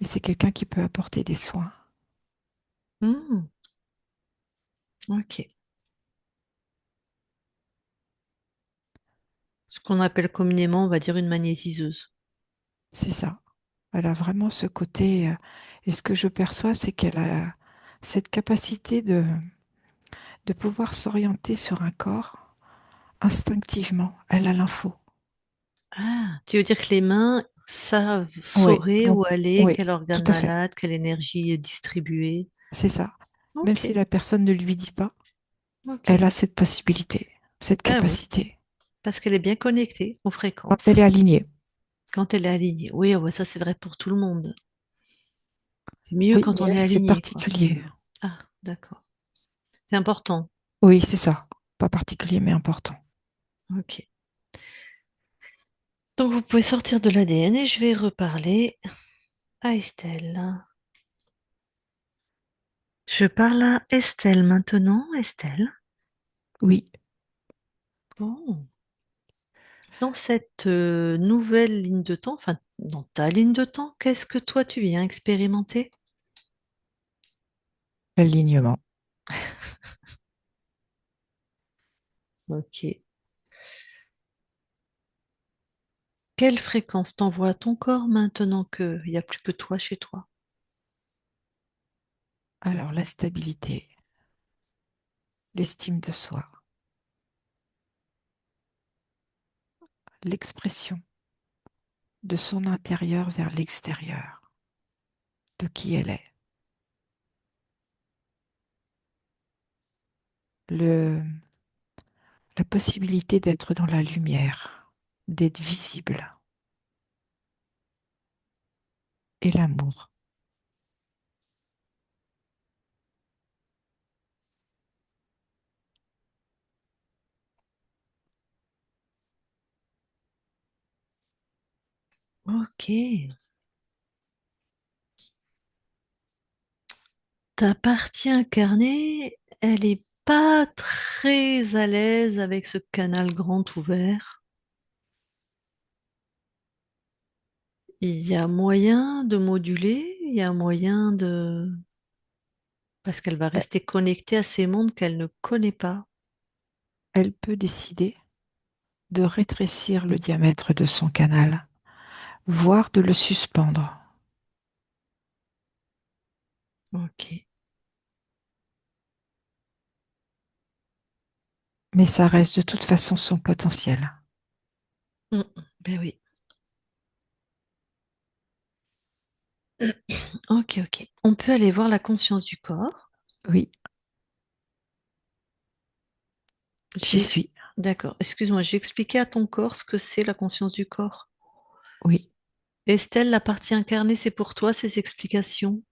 mais c'est quelqu'un qui peut apporter des soins. Ok. Ce qu'on appelle communément, on va dire une magnétiseuse. C'est ça. Elle a vraiment ce côté. Et ce que je perçois, c'est qu'elle a cette capacité de pouvoir s'orienter sur un corps instinctivement. Elle a l'info. Ah, tu veux dire que les mains savent, Oui, sauraient bon, où aller, oui, quel tout organe à fait. malade, quelle énergie est distribuée. C'est ça. Même si Ok, la personne ne lui dit pas, ok. elle a cette possibilité, cette Ah oui, capacité. parce qu'elle est bien connectée aux Quand elle est fréquences alignée. quand elle est alignée. Oui, ouais, ça c'est vrai pour tout le monde. C'est mieux Oui, quand mais on est elle, c'est aligné, quoi. particulier. Ah, d'accord. C'est important. Oui, c'est ça. Pas particulier, mais important. Ok. Donc vous pouvez sortir de l'ADN et je vais reparler à Estelle. Je parle à Estelle maintenant. Estelle. Oui. Bon. Dans cette nouvelle ligne de temps, enfin, dans ta ligne de temps, qu'est-ce que toi tu viens expérimenter? L'alignement. Ok. Quelle fréquence t'envoie à ton corps maintenant qu'il n'y a plus que toi chez toi? Alors, la stabilité, l'estime de soi, l'expression de son intérieur vers l'extérieur, de qui elle est, le, la possibilité d'être dans la lumière, d'être visible, et l'amour. Ok. Ta partie incarnée, elle est pas très à l'aise avec ce canal grand ouvert. Il y a moyen de moduler, il y a moyen de... Parce qu'elle va Elle rester connectée à ces mondes qu'elle ne connaît pas. elle peut décider de rétrécir le diamètre de son canal, voire de le suspendre. Ok. Mais ça reste de toute façon son potentiel. Mm. Ben oui. Ok, ok. On peut aller voir la conscience du corps. Oui, j'y J'ai... suis. D'accord. Excuse-moi, j'ai expliqué à ton corps ce que c'est la conscience du corps. Oui, Estelle, la partie incarnée, c'est pour toi ces explications.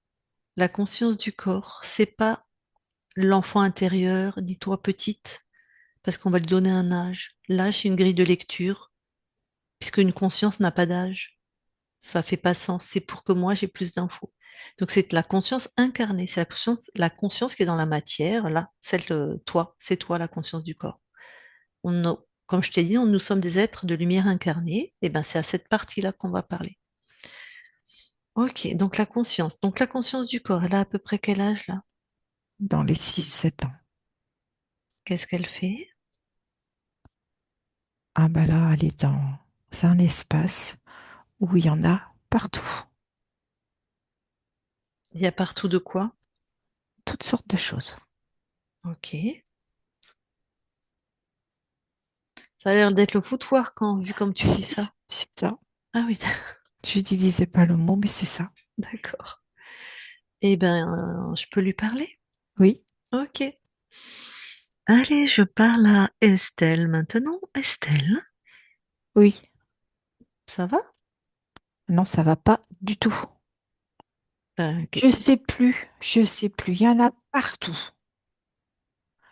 La conscience du corps, c'est pas l'enfant intérieur, dis-toi petite, parce qu'on va lui donner un âge. L'âge, c'est une grille de lecture, puisque une conscience n'a pas d'âge. Ça fait pas sens. C'est pour que moi, j'ai plus d'infos. Donc, c'est la conscience incarnée. C'est la conscience qui est dans la matière. Là, celle de toi. C'est toi, la conscience du corps. Comme je t'ai dit, nous sommes des êtres de lumière incarnée. Et ben, c'est à cette partie-là qu'on va parler. Ok, donc la conscience. Donc, la conscience du corps, elle a à peu près quel âge, là? dans les 6 7 ans. Qu'est-ce qu'elle fait? Ah bah là, elle est dans un espace où il y en a partout. Il y a partout de quoi? Toutes sortes de choses. Ok. Ça a l'air d'être le foutoir quand, vu comme tu dis ça. C'est ça. Ah oui, J'utilisais pas le mot, mais c'est ça. d'accord. Eh ben, je peux lui parler? Oui, Ok. Allez, je parle à Estelle maintenant. Estelle, oui. ça va? Non, ça va pas du tout. Ok. Je sais plus, je sais plus. Il y en a partout.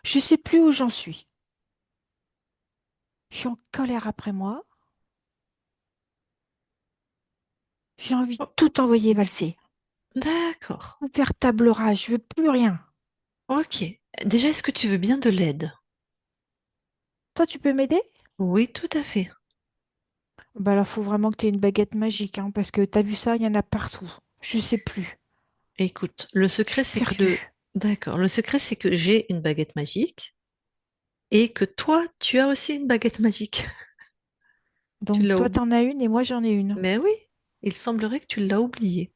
Je sais plus où j'en suis. Je suis en colère après moi. J'ai envie de Oh, tout envoyer valser. d'accord. Faire table rase, je veux plus rien. Ok. Déjà, est-ce que tu veux bien de l'aide? Toi, tu peux m'aider? Oui, tout à fait. Bah alors, faut vraiment que tu aies une baguette magique, hein, parce que t'as vu ça, il y en a partout. Je sais plus. Écoute, le Je secret, suis c'est que... perdue. D'accord. Le secret, c'est que j'ai une baguette magique et que toi, tu as aussi une baguette magique. Tu Donc, l'as toi, oublié. t'en as une et moi, j'en ai une. Mais oui, il semblerait que tu l'as oublié.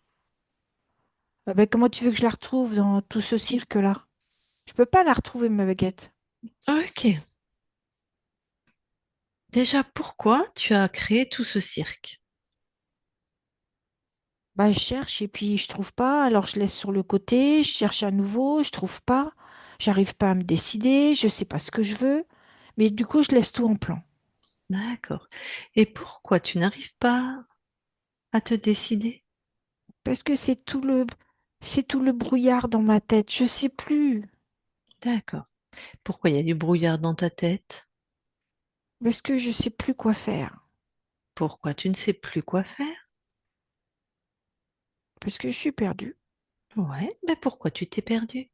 Ah bah, comment tu veux que je la retrouve dans tout ce cirque-là? Je peux pas la retrouver, ma baguette. Ok. Déjà, pourquoi tu as créé tout ce cirque? Bah, je cherche et puis je trouve pas. Alors, je laisse sur le côté, je cherche à nouveau, je trouve pas. J'arrive pas à me décider, je sais pas ce que je veux. Mais du coup, je laisse tout en plan. D'accord. Et pourquoi tu n'arrives pas à te décider? Parce que c'est tout le brouillard dans ma tête. Je sais plus. D'accord. Pourquoi il y a du brouillard dans ta tête? Parce que je sais plus quoi faire. Pourquoi tu ne sais plus quoi faire? Parce que je suis perdue. Ouais, mais pourquoi tu t'es perdu?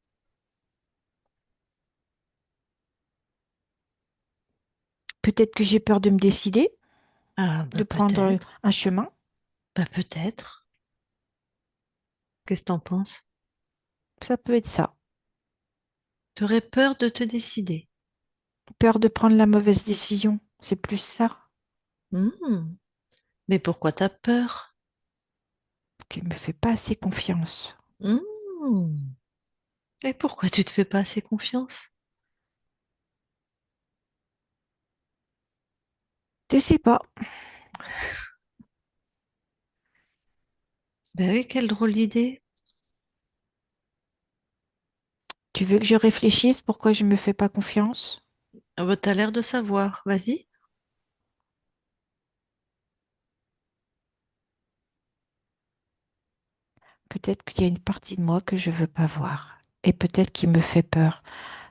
Peut-être que j'ai peur de me décider, Ah, de bah prendre peut-être. un chemin. Bah peut-être. Qu'est-ce que t'en penses? Ça peut être ça. Tu aurais peur de te décider. Peur de prendre la mauvaise décision. C'est plus ça Hmm. Mais pourquoi t'as peur? qui me fait pas assez confiance. Hmm. Et pourquoi tu te fais pas assez confiance? Je sais pas. Ben oui, quelle drôle d'idée. Tu veux que je réfléchisse pourquoi je me fais pas confiance? Ah bah, t'as l'air de savoir. Vas-y. Peut-être qu'il y a une partie de moi que je veux pas voir. Et peut-être qu'il me fait peur.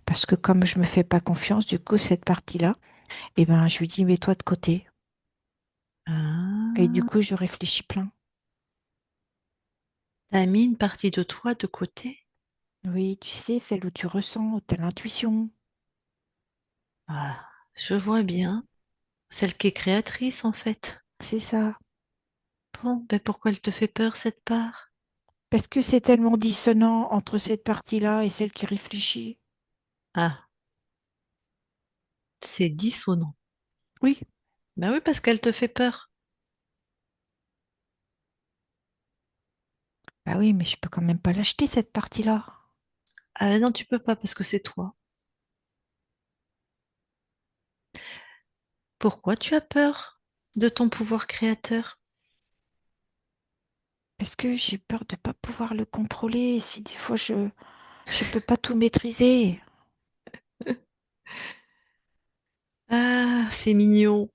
Parce que comme je me fais pas confiance, du coup, cette partie-là, eh ben, je lui dis, mets-toi de côté. Et du Ah, coup, je réfléchis plein. t'as mis une partie de toi de côté? Oui, tu sais, celle où tu ressens, où t'as l'intuition. Ah, je vois bien. Celle qui est créatrice, en fait. C'est ça. Bon, ben pourquoi elle te fait peur, cette part? Parce que c'est tellement dissonant entre cette partie-là et celle qui réfléchit. Ah, c'est dissonant. Oui, Ben oui, parce qu'elle te fait peur. bah oui, mais je peux quand même pas l'acheter, cette partie-là. Ah non, tu peux pas parce que c'est toi. Pourquoi tu as peur de ton pouvoir créateur? Parce que j'ai peur de pas pouvoir le contrôler si des fois je peux pas tout maîtriser. Ah, c'est mignon.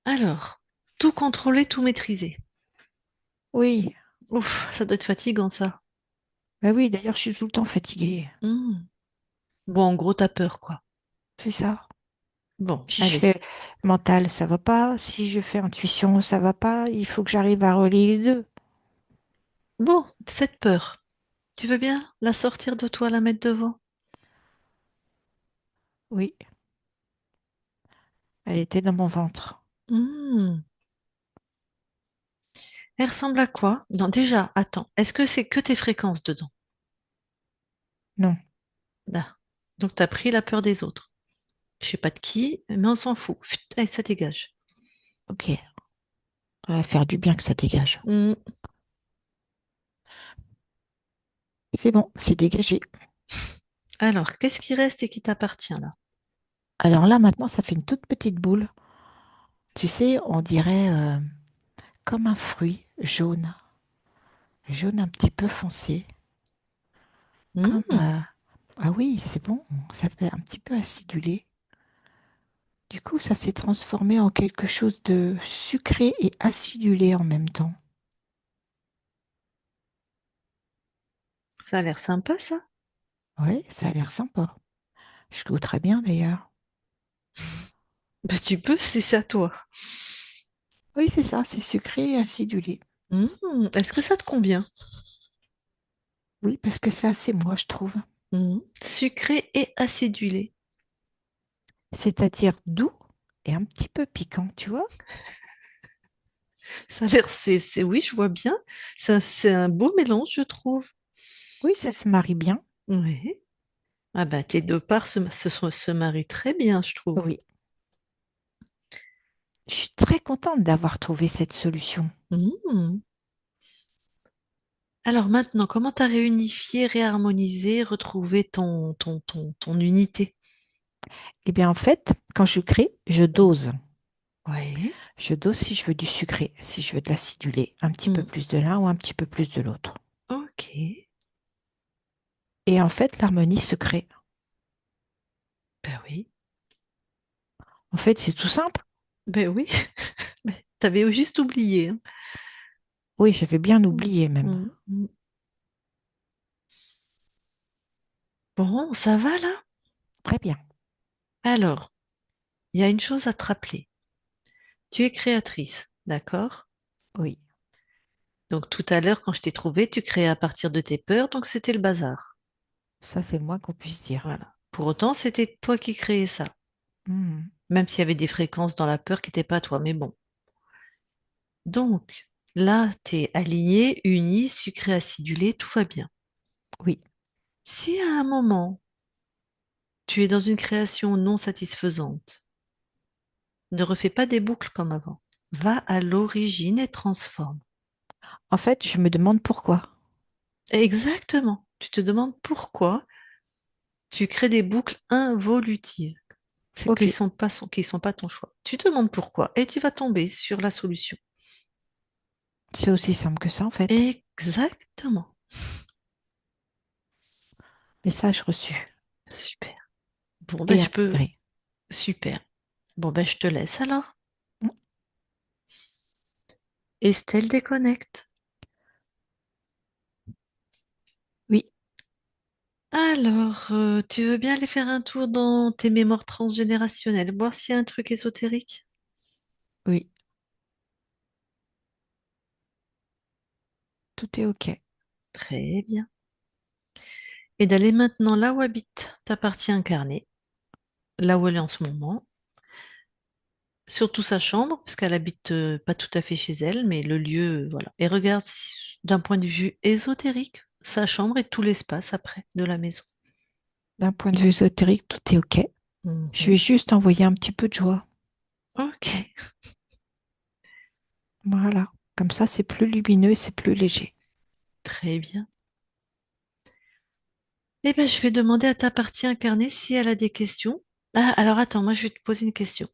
Alors, tout contrôler, tout maîtriser. Oui, Ouf, ça doit être fatigant, ça. bah oui, d'ailleurs je suis tout le temps fatiguée. Hmm. Bon, en gros, t'as peur, quoi. C'est ça. Bon, Si je allez. fais mental, ça va pas. Si je fais intuition, ça va pas. Il faut que j'arrive à relier les deux. Bon, cette peur, tu veux bien la sortir de toi, la mettre devant? Oui, elle était dans mon ventre. Hmm. Elle ressemble à quoi? Non, déjà, attends. Est-ce que c'est que tes fréquences dedans? Non, Ah. Donc, t'as pris la peur des autres. Je sais pas de qui, mais on s'en fout. Pfft, allez, ça dégage. ok. Ça va faire du bien que ça dégage. Hmm. C'est bon, c'est dégagé. Alors, qu'est-ce qui reste et qui t'appartient là? Alors là, maintenant, ça fait une toute petite boule. Tu sais, on dirait comme un fruit jaune, jaune un petit peu foncé. Comme, Hmm. ah oui, c'est bon, ça fait un petit peu acidulé. Du coup, ça s'est transformé en quelque chose de sucré et acidulé en même temps. Ça a l'air sympa, ça. Ouais, ça a l'air sympa. Je goûterais bien d'ailleurs. Bah, tu peux, c'est à toi. Oui, c'est ça, c'est sucré et acidulé. Est-ce que ça te convient? Oui, parce que ça, c'est moi, je trouve. Sucré et acidulé. C'est-à-dire doux et un petit peu piquant, tu vois? Ça a l'air, oui, je vois bien. C'est un beau mélange, je trouve. Oui, ça se marie bien. Oui. Ah bah, tes deux parts se marient très bien, je trouve. Oui. Je suis très contente d'avoir trouvé cette solution. Mmh. Alors maintenant, comment tu as réunifié, réharmonisé, retrouvé ton unité? Eh bien, en fait, quand je crée, je dose. Oui. Je dose si je veux du sucré, si je veux de l'acidulé, un petit peu Hmm. plus de l'un ou un petit peu plus de l'autre. Ok. Et en fait, l'harmonie se crée. Ben oui. En fait, c'est tout simple. Ben oui. T'avais juste oublié, hein. Oui, j'avais bien Hmm. oublié même. Hmm. Bon, ça va là? Très bien. Alors, il y a une chose à te rappeler. Tu es créatrice, d'accord? Oui, Donc tout à l'heure, quand je t'ai trouvé, tu créais à partir de tes peurs, donc c'était le bazar. ça c'est le moins qu'on puisse dire. Voilà. Pour autant, c'était toi qui créais ça. Hmm. Même s'il y avait des fréquences dans la peur qui n'étaient pas toi, mais bon. Donc, là, tu es aligné, uni, sucré, acidulé, tout va bien. Oui, Si à un moment, tu es dans une création non satisfaisante, ne refais pas des boucles comme avant. Va à l'origine et transforme. en fait, je me demande pourquoi. Exactement. Tu te demandes pourquoi tu crées des boucles involutives. C'est Ok, qu'ils sont pas ton choix. Tu te demandes pourquoi et tu vas tomber sur la solution. c'est aussi simple que ça en fait. Exactement. Message reçu Super. Bon, ben, et je peux. intégré. Super. Bon, ben, je te laisse alors. Hmm. Estelle déconnecte. Oui, Alors, tu veux bien aller faire un tour dans tes mémoires transgénérationnelles, voir s'il y a un truc ésotérique? oui, tout est ok. Très bien. Et d'aller maintenant là où habite ta partie incarnée, là où elle est en ce moment, surtout sa chambre, parce qu'elle habite pas tout à fait chez elle, mais le lieu, voilà. Et regarde d'un point de vue ésotérique, sa chambre et tout l'espace après de la maison. D'un point de vue ésotérique, tout est ok. Je Mhm. vais juste envoyer un petit peu de joie. Ok, Voilà. Comme ça, c'est plus lumineux et c'est plus léger. très bien. Eh bien, je vais demander à ta partie incarnée si elle a des questions. Ah, alors attends, moi je vais te poser une question.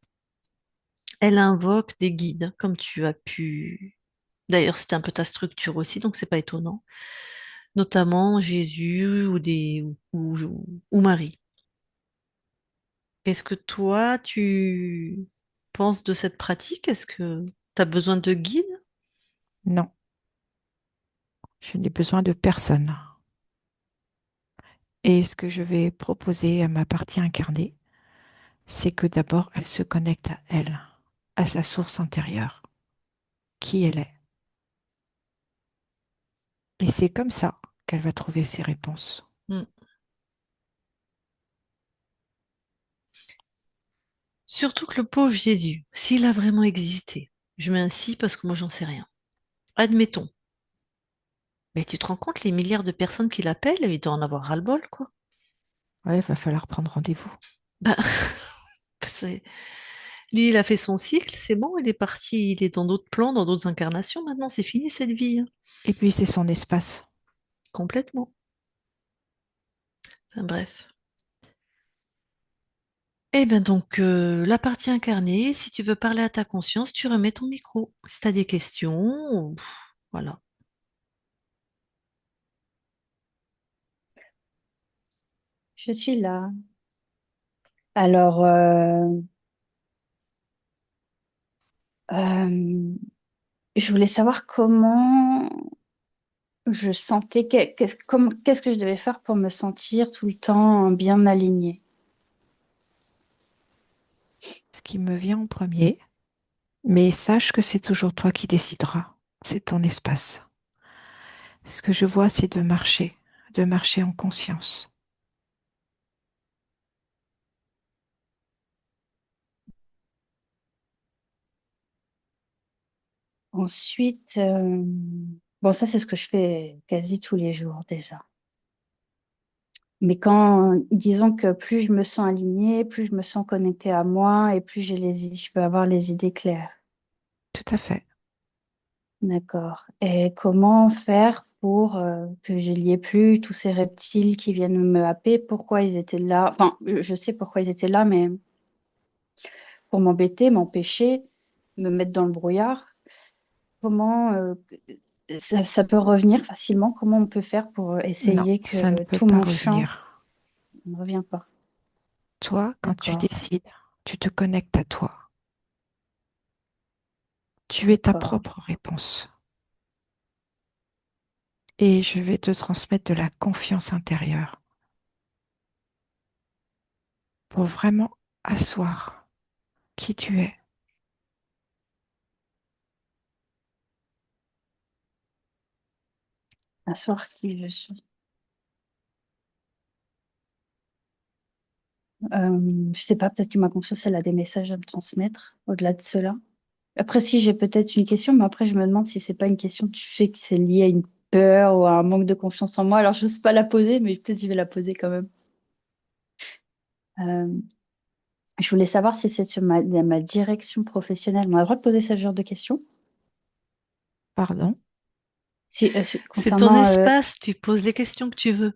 Elle invoque des guides, comme tu as pu. D'ailleurs, c'était un peu ta structure aussi, donc c'est pas étonnant. Notamment Jésus ou Marie. Qu'est-ce que toi, tu penses de cette pratique? Est-ce que tu as besoin de guides? Non, je n'ai besoin de personne. Et ce que je vais proposer à ma partie incarnée, c'est que d'abord, elle se connecte à elle, à sa source intérieure, qui elle est. Et c'est comme ça qu'elle va trouver ses réponses. Hmm. Surtout que le pauvre Jésus, s'il a vraiment existé, je mets un si parce que moi j'en sais rien. Admettons. Mais tu te rends compte les milliards de personnes qui l'appellent, il doit en avoir ras-le-bol, quoi. Ouais, il va falloir prendre rendez-vous. Bah, c'est- lui, il a fait son cycle, c'est bon, il est parti, il est dans d'autres plans, dans d'autres incarnations maintenant, c'est fini cette vie, hein. Et puis c'est son espace. Complètement. Enfin, bref. Eh bien donc, la partie incarnée, si tu veux parler à ta conscience, tu remets ton micro. Si tu as des questions, voilà. Je suis là. Alors, euh, je voulais savoir comment je sentais, qu'est-ce que je devais faire pour me sentir tout le temps bien alignée. Ce qui me vient en premier, mais sache que c'est toujours toi qui décideras. C'est ton espace. Ce que je vois, c'est de marcher en conscience. Ensuite, bon, ça, c'est ce que je fais quasi tous les jours déjà. Mais disons que plus je me sens alignée, plus je me sens connectée à moi et plus je peux avoir les idées claires. Tout à fait. D'accord. Et comment faire pour que je n'y ai plus tous ces reptiles qui viennent me happer? Pourquoi ils étaient là? Enfin, je sais pourquoi ils étaient là, mais pour m'embêter, m'empêcher, me mettre dans le brouillard. Comment ça peut revenir facilement? Comment on peut faire pour Non, essayer ça ne que peut tout pas mon champ, revenir. ça ne revient pas? Toi, quand tu D'accord, décides, tu te connectes à toi. Tu es ta d'accord. propre réponse. Et je vais te transmettre de la confiance intérieure pour vraiment asseoir qui tu es. Un soir qui je suis. Je sais pas, peut-être que ma conscience, elle a des messages à me transmettre au-delà de cela. Après, si j'ai peut-être une question, mais après, je me demande si c'est pas une question du fait que c'est lié à une peur ou à un manque de confiance en moi. Alors, je n'ose pas la poser, mais peut-être je vais la poser quand même. Euh, je voulais savoir si c'est sur ma direction professionnelle. On a le droit de poser ce genre de questions? Pardon? C'est ton Concernant... espace, tu poses les questions que tu veux.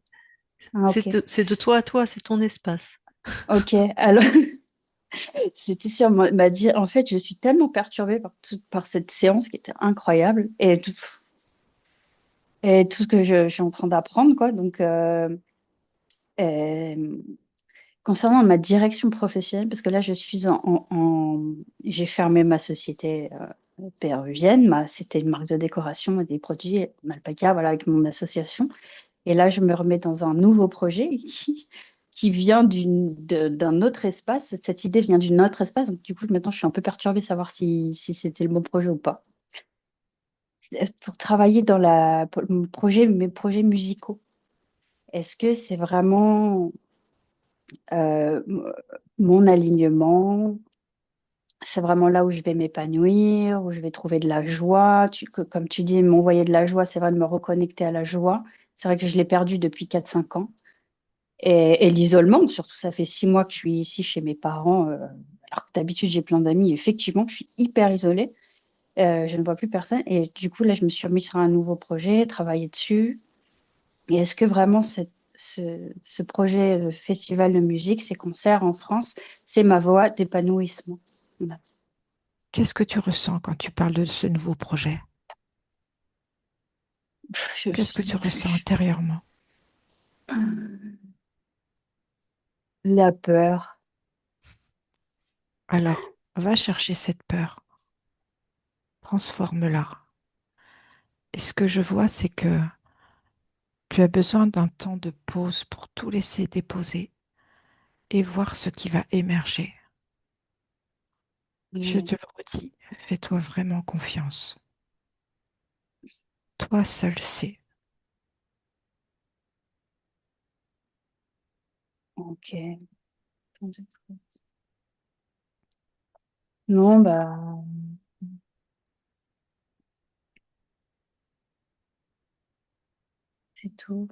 ah, ok. C'est de toi à toi, c'est ton espace. Ok. Alors, c'était sur En fait, je suis tellement perturbée par cette séance qui était incroyable et tout ce que je suis en train d'apprendre, quoi. Donc, euh, concernant ma direction professionnelle, parce que là, je suis j'ai fermé ma société péruvienne. C'était une marque de décoration et des produits en alpaca, voilà, avec mon association. Et là, je me remets dans un nouveau projet qui vient d'un autre espace. Cette idée vient d'un autre espace. Donc, du coup, maintenant, je suis un peu perturbée de savoir si c'était le bon projet ou pas. Pour travailler pour mes projets musicaux, est-ce que c'est vraiment euh, mon alignement? C'est vraiment là où je vais m'épanouir, où je vais trouver de la joie. Comme tu dis, m'envoyer de la joie, c'est vrai de me reconnecter à la joie. C'est vrai que je l'ai perdu depuis 4 5 ans. Et l'isolement, surtout, ça fait 6 mois que je suis ici chez mes parents, alors que d'habitude j'ai plein d'amis. Effectivement, je suis hyper isolée. Je ne vois plus personne. Et du coup, là, je me suis remise sur un nouveau projet, travailler dessus. Et est-ce que vraiment ce projet festival de musique, ces concerts en France, c'est ma voie d'épanouissement. Voilà. Qu'est-ce que tu ressens quand tu parles de ce nouveau projet? Je Qu'est-ce que sais tu ressens plus. intérieurement? La peur. Alors, va chercher cette peur, transforme-la. Et ce que je vois, c'est que tu as besoin d'un temps de pause pour tout laisser déposer et voir ce qui va émerger. Je Mm. te le redis, fais-toi vraiment confiance. Toi seul sais. Ok. Non, bah, c'est tout.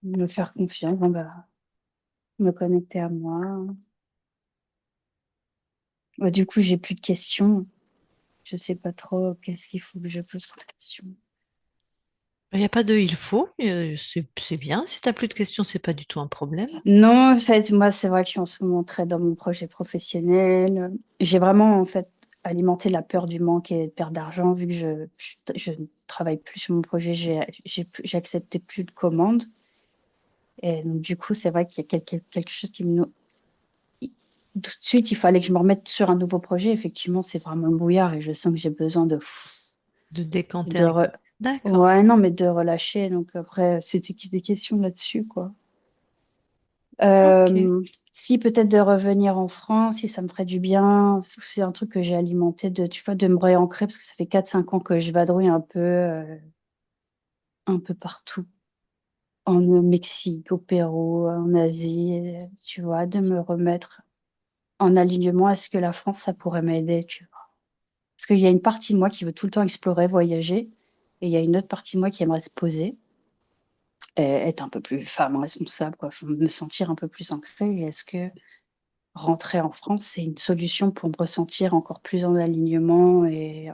Me faire confiance, bon, bah, me connecter à moi. Bah, du coup, j'ai plus de questions. Je sais pas trop qu'est-ce qu'il faut que je pose comme question. Il n'y a pas de il faut, c'est bien. Si tu n'as plus de questions, c'est pas du tout un problème. Non, en fait, moi, c'est vrai que je suis en ce moment très dans mon projet professionnel. J'ai vraiment, en fait, alimenté la peur du manque et de perte d'argent, vu que je ne travaille plus sur mon projet, j'ai accepté plus de commandes. Et donc, du coup, c'est vrai qu'il y a quelque chose qui me... Tout de suite, il fallait que je me remette sur un nouveau projet. Effectivement, c'est vraiment le brouillard et je sens que j'ai besoin De décanter de un peu. re- D'accord. Ouais, non, mais de relâcher. Donc après, c'était des questions là-dessus, quoi. Ok. Si peut-être de revenir en France, si ça me ferait du bien, c'est un truc que j'ai alimenté de, tu vois, de me réancrer parce que ça fait 4 5 ans que je vadrouille un peu partout, en Mexique, au Pérou, en Asie, tu vois, de me remettre en alignement. Est-ce que la France, ça pourrait m'aider, tu vois? Parce qu'il y a une partie de moi qui veut tout le temps explorer, voyager, et il y a une autre partie de moi qui aimerait se poser et être un peu plus femme responsable, quoi, me sentir un peu plus ancrée. Et est-ce que rentrer en France, c'est une solution pour me ressentir encore plus en alignement et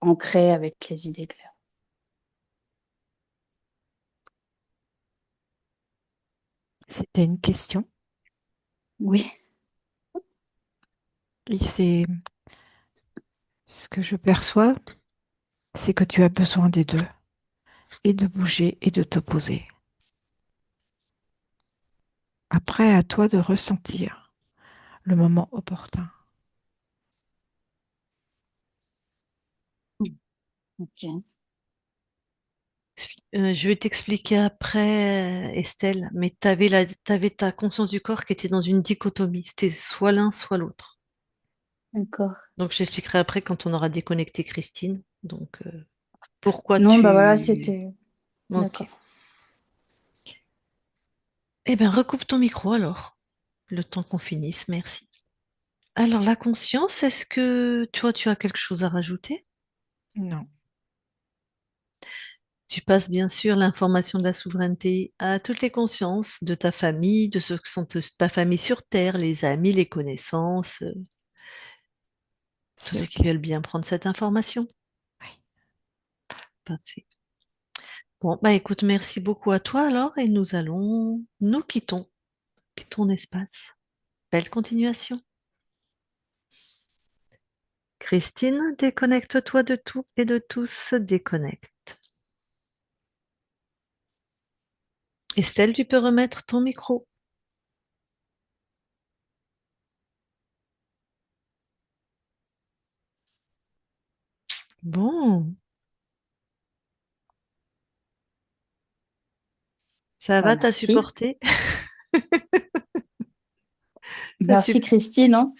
ancrée avec les idées claires? C'était une question. Oui, Et c'est ce que je perçois, c'est que tu as besoin des deux, et de bouger et de t'opposer. Après, à toi de ressentir le moment opportun. ok, Je vais t'expliquer après, Estelle, mais t'avais ta conscience du corps qui était dans une dichotomie. C'était soit l'un, soit l'autre. d'accord. Donc, je t'expliquerai après quand on aura déconnecté Christine. Donc, pourquoi Non, bah voilà, tu... c'était... Ok. D'accord. Eh bien, recoupe ton micro alors. Le temps qu'on finisse, merci. Alors, la conscience, est-ce que toi, tu as quelque chose à rajouter? Non, Tu passes bien sûr l'information de la souveraineté à toutes les consciences de ta famille, de ceux qui sont de ta famille sur Terre, les amis, les connaissances, tous c'est ceux qui OK. veulent bien prendre cette information. Oui. Parfait. Bon, bah écoute, merci beaucoup à toi alors et nous quittons l'espace. Belle continuation. Christine, déconnecte-toi de tout et de tous, déconnecte. Estelle, tu peux remettre ton micro. Bon, ça Bah, va, t'as merci. supporté? T'as Merci sup- Christine, hein.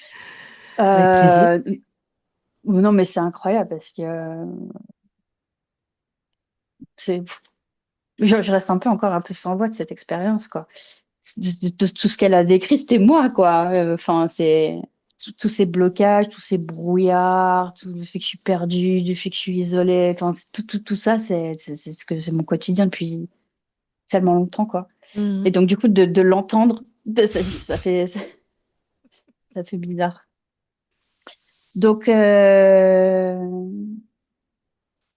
Avec plaisir. Euh, non, mais c'est incroyable parce que c'est, je reste un peu encore un peu sans voix de cette expérience, quoi. De tout ce qu'elle a décrit, c'était moi, quoi. Enfin, c'est tous ces blocages, tous ces brouillards, tout le fait que je suis perdue, du fait que je suis isolée. Enfin, tout ça, c'est ce que c'est mon quotidien depuis tellement longtemps, quoi. Et Mhm. donc, du coup, de l'entendre, ça fait bizarre. Donc,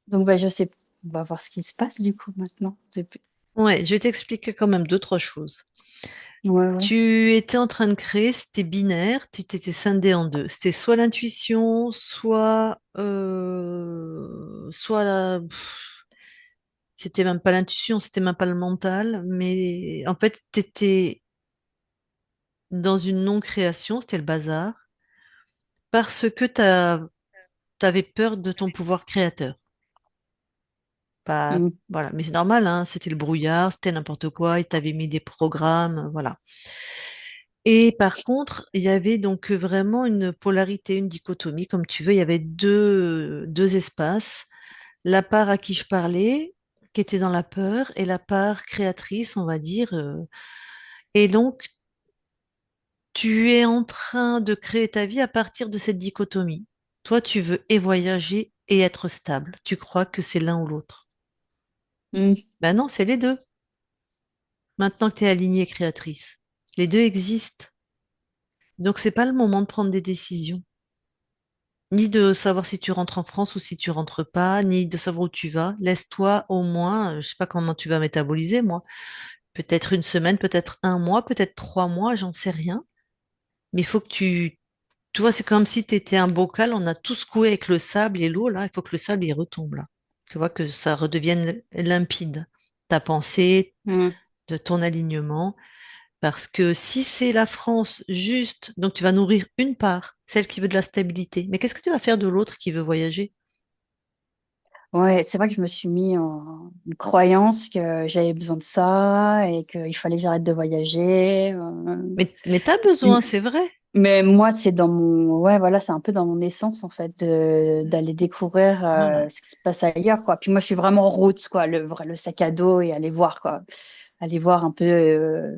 bah, je sais, on va voir ce qui se passe du coup maintenant. Ouais, je vais t'expliquer quand même deux, trois choses. Ouais, ouais. Tu étais en train de créer, c'était binaire, tu t'étais scindé en deux. C'était soit l'intuition, soit c'était même pas l'intuition, c'était même pas le mental, mais en fait, tu étais dans une non-création, c'était le bazar, parce que t'avais peur de ton pouvoir créateur. Pas, Mm. voilà, mais c'est normal, hein, c'était le brouillard, c'était n'importe quoi, ils t'avaient mis des programmes, voilà. Et par contre, il y avait donc vraiment une polarité, une dichotomie, comme tu veux. Il y avait deux espaces. La part à qui je parlais, qui était dans la peur, et la part créatrice, on va dire. Et donc, tu es en train de créer ta vie à partir de cette dichotomie. Toi, tu veux et voyager et être stable. Tu crois que c'est l'un ou l'autre. Mm. Ben non, c'est les deux. Maintenant que tu es alignée créatrice, les deux existent. Donc, c'est pas le moment de prendre des décisions. Ni de savoir si tu rentres en France ou si tu rentres pas, ni de savoir où tu vas. Laisse-toi au moins, je sais pas comment tu vas métaboliser, moi. Peut-être une semaine, peut-être un mois, peut-être 3 mois, j'en sais rien. Mais il faut que tu vois, c'est comme si tu étais un bocal, on a tout secoué avec le sable et l'eau, là. Il faut que le sable, il retombe, là. Tu vois, que ça redevienne limpide. Ta pensée, Mm. de ton alignement. Parce que si c'est la France juste, donc tu vas nourrir une part, celle qui veut de la stabilité. Mais qu'est-ce que tu vas faire de l'autre qui veut voyager? Ouais, c'est vrai que je me suis mis en une croyance que j'avais besoin de ça et qu'il fallait que j'arrête de voyager. Mais tu as besoin, c'est vrai. Mais moi, c'est dans mon, ouais, voilà, c'est un peu dans mon essence, en fait, d'aller découvrir Voilà. ce qui se passe ailleurs, quoi. Puis moi, je suis vraiment roots, quoi, le sac à dos et aller voir, quoi. Aller voir un peu,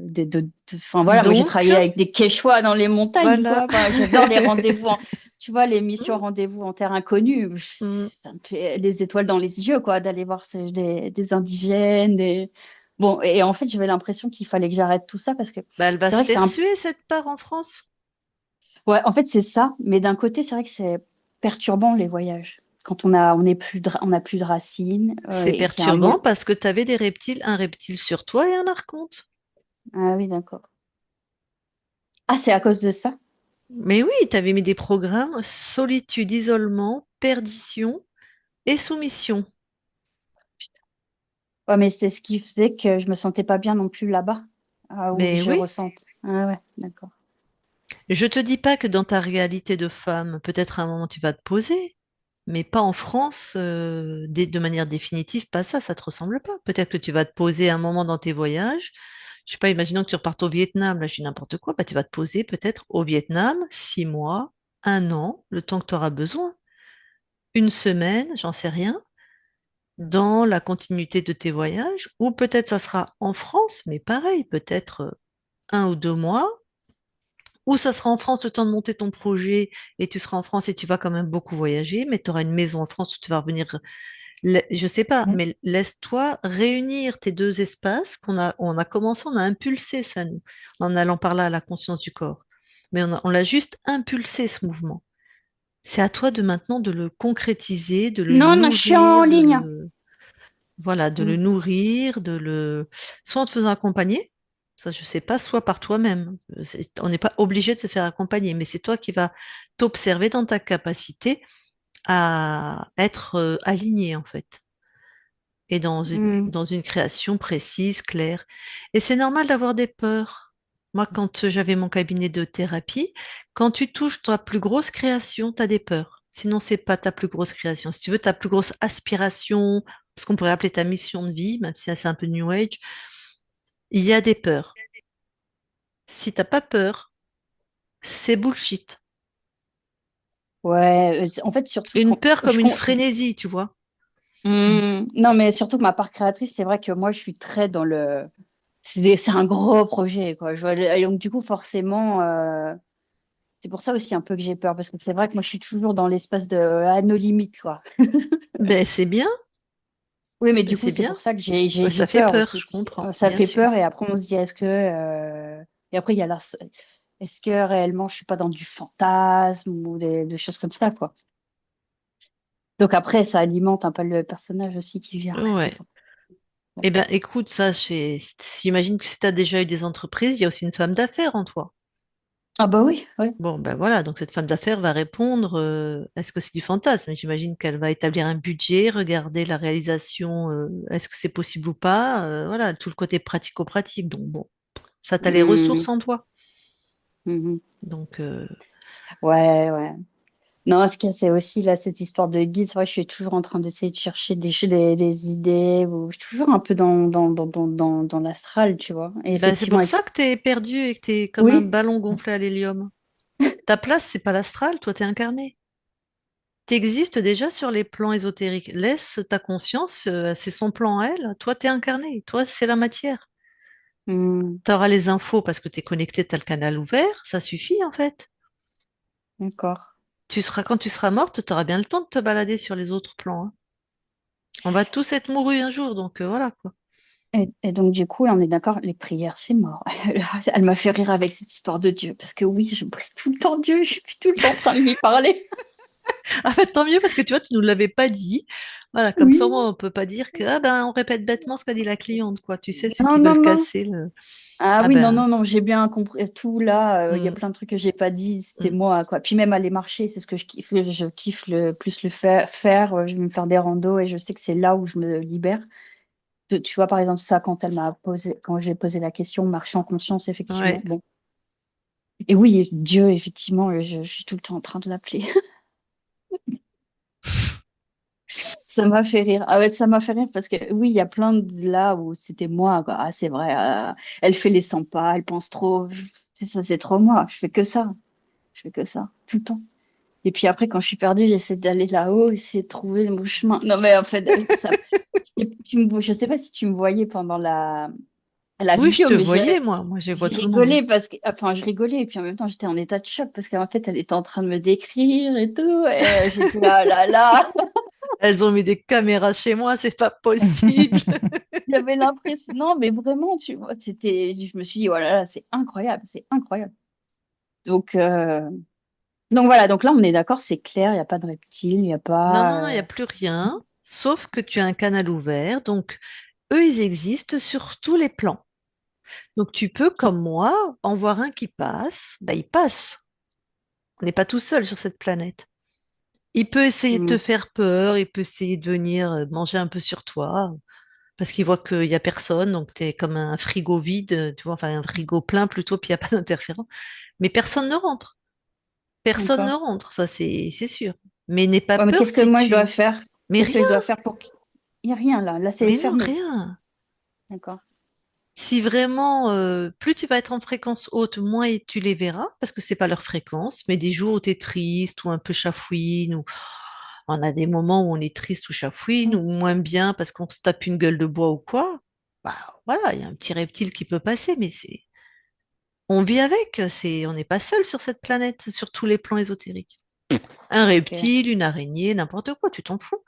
enfin, voilà, moi, j'ai Donc, travaillé avec des Quechua dans les montagnes, voilà. quoi. Enfin, j'adore les rendez-vous, tu vois, les missions rendez-vous en terre inconnue. Mm. Ça me fait des étoiles dans les yeux, quoi, d'aller voir des indigènes, bon, et en fait, j'avais l'impression qu'il fallait que j'arrête tout ça parce que Bah, elle va c'est se vrai que c'est faire un suer, cette part en France. Ouais, en fait, c'est ça. Mais d'un côté, c'est vrai que c'est perturbant les voyages. Quand on a plus de racines C'est et qu'il y a un perturbant parce que tu avais des reptiles, un reptile sur toi et un archonte. Ah oui, d'accord. Ah, c'est à cause de ça? Mais oui, tu avais mis des programmes solitude, isolement, perdition et soumission. Putain. Ouais, mais c'est ce qui faisait que je me sentais pas bien non plus là-bas, où Mais je oui, ressente. Ah ouais, d'accord. je te dis pas que dans ta réalité de femme, peut-être à un moment tu vas te poser, mais pas en France, de manière définitive, pas ça, ça te ressemble pas. Peut-être que tu vas te poser un moment dans tes voyages. Je sais pas, imaginons que tu repartes au Vietnam, là je dis n'importe quoi, bah, tu vas te poser peut-être au Vietnam 6 mois, un an, le temps que tu auras besoin. Une semaine, j'en sais rien, dans la continuité de tes voyages, ou peut-être ça sera en France, mais pareil, peut-être 1 ou 2 mois, ou ça sera en France le temps de monter ton projet et tu seras en France et tu vas quand même beaucoup voyager, mais tu auras une maison en France où tu vas revenir. Je sais pas, Mm. mais laisse-toi réunir tes deux espaces on a commencé, on a impulsé ça, nous, en allant par là à la conscience du corps. Mais on l'a juste impulsé, ce mouvement. C'est à toi de maintenant de le concrétiser, de le Non, non, je suis en nourrir, ligne. voilà, de le Mm. nourrir, soit en te faisant accompagner, ça je sais pas, soit par toi-même. On n'est pas obligé de se faire accompagner, mais c'est toi qui vas t'observer dans ta capacité à être aligné en fait, et Mm. dans une création précise, claire. Et c'est normal d'avoir des peurs. Moi, quand j'avais mon cabinet de thérapie, quand tu touches ta plus grosse création, tu as des peurs. Sinon, c'est pas ta plus grosse création. Si tu veux ta plus grosse aspiration, ce qu'on pourrait appeler ta mission de vie, même si ça, c'est un peu New Age, il y a des peurs. Si t'as pas peur, c'est bullshit. Ouais, en fait, surtout Une quand peur comme une frénésie, tu vois. Non, mais surtout que ma part créatrice, c'est vrai que moi, je suis très dans le. C'est un gros projet, quoi. Et donc, du coup, forcément, c'est pour ça aussi un peu que j'ai peur, parce que c'est vrai que moi, je suis toujours dans l'espace de à nos limites, quoi. Ben, c'est bien, Oui, mais ben, du coup, c'est c'est bien. pour ça que Ben, j'ai ça fait peur peur, aussi. je comprends, Ça bien fait sûr. peur, et après, on se dit, est-ce que. Et après, il y a la. Est-ce que réellement je suis pas dans du fantasme ou des choses comme ça, quoi. Donc après, ça alimente un peu le personnage aussi qui vient. Ah, c'est Ouais. fantastique. Eh bien, D'accord. écoute, ça, j'imagine que si tu as déjà eu des entreprises, il y a aussi une femme d'affaires en toi. Ah bah oui, oui. Bon, ben voilà, donc cette femme d'affaires va répondre, est-ce que c'est du fantasme? J'imagine qu'elle va établir un budget, regarder la réalisation, est-ce que c'est possible ou pas? Voilà, tout le côté pratico-pratique. Donc bon, ça, t'as les ressources Mhm, en toi. mhm. Donc, Ouais, ouais. Non, ce qu'il y a, c'est aussi là, cette histoire de guide. C'est vrai, je suis toujours en train d'essayer de chercher des idées. Ou... Je suis toujours un peu dans l'astral, tu vois. Et ben, c'est effectivement, pour ça que t'es perdu et que t'es comme un oui, ballon gonflé à l'hélium. Ta place, c'est pas l'astral, toi, t'es incarné. T'existes déjà sur les plans ésotériques. Laisse ta conscience, c'est son plan à elle. Toi, t'es incarné. Toi, c'est la matière. hmm, Tu auras les infos parce que tu es connecté, tu as le canal ouvert, ça suffit en fait. d'accord. Quand tu seras morte, tu auras bien le temps de te balader sur les autres plans, hein. On va tous être mourus un jour, donc voilà quoi. Et donc, du coup, là, on est d'accord, les prières, c'est mort. Elle m'a fait rire avec cette histoire de Dieu. Parce que oui, je prie tout le temps Dieu. Je suis tout le temps en train de lui parler. Ah bah, tant mieux parce que tu vois, tu nous l'avais pas dit. Voilà, comme ça, Oui. on peut pas dire que ah ben on répète bêtement ce qu'a dit la cliente, quoi. Tu sais, ceux Non, qui non, veulent non. casser le. Ah Ah oui, non, ben. non, non, j'ai bien compris tout là. Il y a mm, plein de trucs que j'ai pas dit, c'était mm. moi, quoi. Puis même aller marcher, c'est ce que je kiffe. Je kiffe le plus le faire. Je vais me faire des randos et je sais que c'est là où je me libère. Tu vois, par exemple, ça, quand j'ai posé la question, marcher en conscience, Ouais. effectivement. Bon. Et oui, Dieu, effectivement, je suis tout le temps en train de l'appeler. Ça m'a fait rire. Ah ouais, ça m'a fait rire parce que oui, il y a plein de là où c'était moi, quoi. Ah, c'est vrai, elle fait les 100 pas, elle pense trop. C'est ça, c'est trop moi. Je fais que ça. Je fais que ça, tout le temps. Et puis après, quand je suis perdue, j'essaie d'aller là-haut, essayer de trouver mon chemin. Non, mais en fait, je sais pas si tu me voyais pendant la Oui, je visio, te mais voyais, moi. Moi, je vois j'ai tout le monde. rigolé parce que, enfin, je rigolais et puis en même temps, j'étais en état de choc parce qu'en fait, elle était en train de me décrire et tout. Et j'étais là, là, là. Elles ont mis des caméras chez moi, c'est pas possible. J'avais l'impression, non, mais vraiment, tu vois, je me suis dit, oh là là, c'est incroyable, c'est incroyable. Donc, euh, donc voilà, donc là, on est d'accord, c'est clair, il n'y a pas de reptile, il n'y a Non, non, non, il n'y pas. a plus rien, sauf que tu as un canal ouvert. Donc, eux, ils existent sur tous les plans. Donc, tu peux, comme moi, en voir un qui passe. Ben, il passe. On n'est pas tout seul sur cette planète. Il peut essayer de te Hmm, faire peur, il peut essayer de venir manger un peu sur toi, parce qu'il voit qu'il n'y a personne. Donc, tu es comme un frigo vide, tu vois, enfin, un frigo plein plutôt, puis il n'y a pas d'interférence. Mais personne ne rentre. Personne ne d'accord. rentre, ça, c'est sûr. Mais n'aie pas Ouais, mais peur qu'est-ce que si moi je dois tu. faire? Mais Qu'est-ce rien, que je dois faire pour qu'il n'y a rien là? Là, c'est mais non, fermé. rien. D'accord. Si vraiment, plus tu vas être en fréquence haute, moins tu les verras, parce que c'est pas leur fréquence, mais des jours où tu es triste ou un peu chafouine, ou on a des moments où on est triste ou chafouine, ou moins bien parce qu'on se tape une gueule de bois ou quoi, bah voilà, il y a un petit reptile qui peut passer, mais on vit avec, on n'est pas seul sur cette planète, sur tous les plans ésotériques. Un Ok. reptile, une araignée, n'importe quoi, tu t'en fous.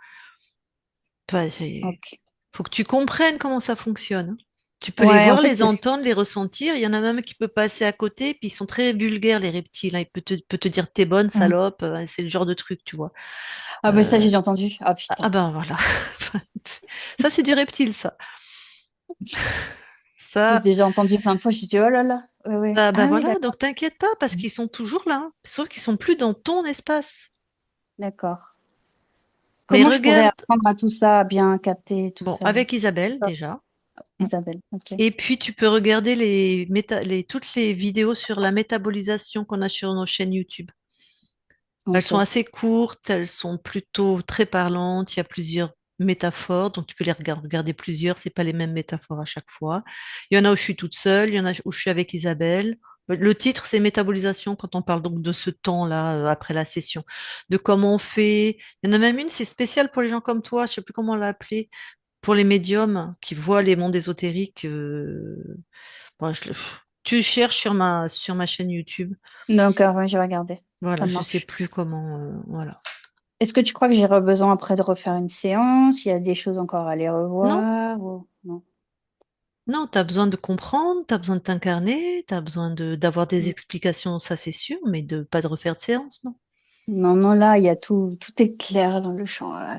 Enfin, Ok. faut que tu comprennes comment ça fonctionne, hein. Tu peux les Ouais, en voir, fait, les entendre, les ressentir. Il y en a même qui peut passer à côté, puis ils sont très vulgaires, les reptiles, hein. Il peut te dire t'es bonne, Hmm. salope. C'est le genre de truc, tu vois. Ah, ben ça, Euh, j'ai déjà entendu. Ah, ah putain. ben voilà. Ça, c'est du reptile, ça. J'ai Ça, déjà entendu plein de fois. J'ai dit, oh là là. Ouais, ouais. ça, ben Ah oui, voilà. d'accord. Donc t'inquiète pas, parce qu'ils sont toujours là, hein. Sauf qu'ils sont plus dans ton espace. D'accord. Mais Comment je pourrais regarde, apprendre à tout ça, à bien capter tout bon, ça? avec Isabelle déjà. Isabelle, ok. Et puis tu peux regarder toutes les vidéos sur la métabolisation qu'on a sur nos chaînes YouTube. Elles Ok. sont assez courtes, elles sont plutôt très parlantes. Il y a plusieurs métaphores, donc tu peux regarder plusieurs. C'est pas les mêmes métaphores à chaque fois. Il y en a où je suis toute seule, il y en a où je suis avec Isabelle. Le titre, c'est métabolisation quand on parle donc de ce temps-là après la session, de comment on fait. Il y en a même une, c'est spécial pour les gens comme toi. Je sais plus comment on l'a appelé, pour les médiums qui voient les mondes ésotériques. Bon, tu cherches sur ma chaîne YouTube. Donc, ouais, je vais regarder. Ça Voilà, je sais marche. plus comment. Voilà. Est-ce que tu crois que j'aurai besoin après de refaire une séance? Il y a des choses encore à aller Non, revoir ou... Non. Non, tu as besoin de comprendre, tu as besoin de t'incarner, tu as besoin d'avoir des Mm. explications, ça c'est sûr, mais pas de refaire de séance, non. Non, non, là, il y a tout est clair dans le champ. Là.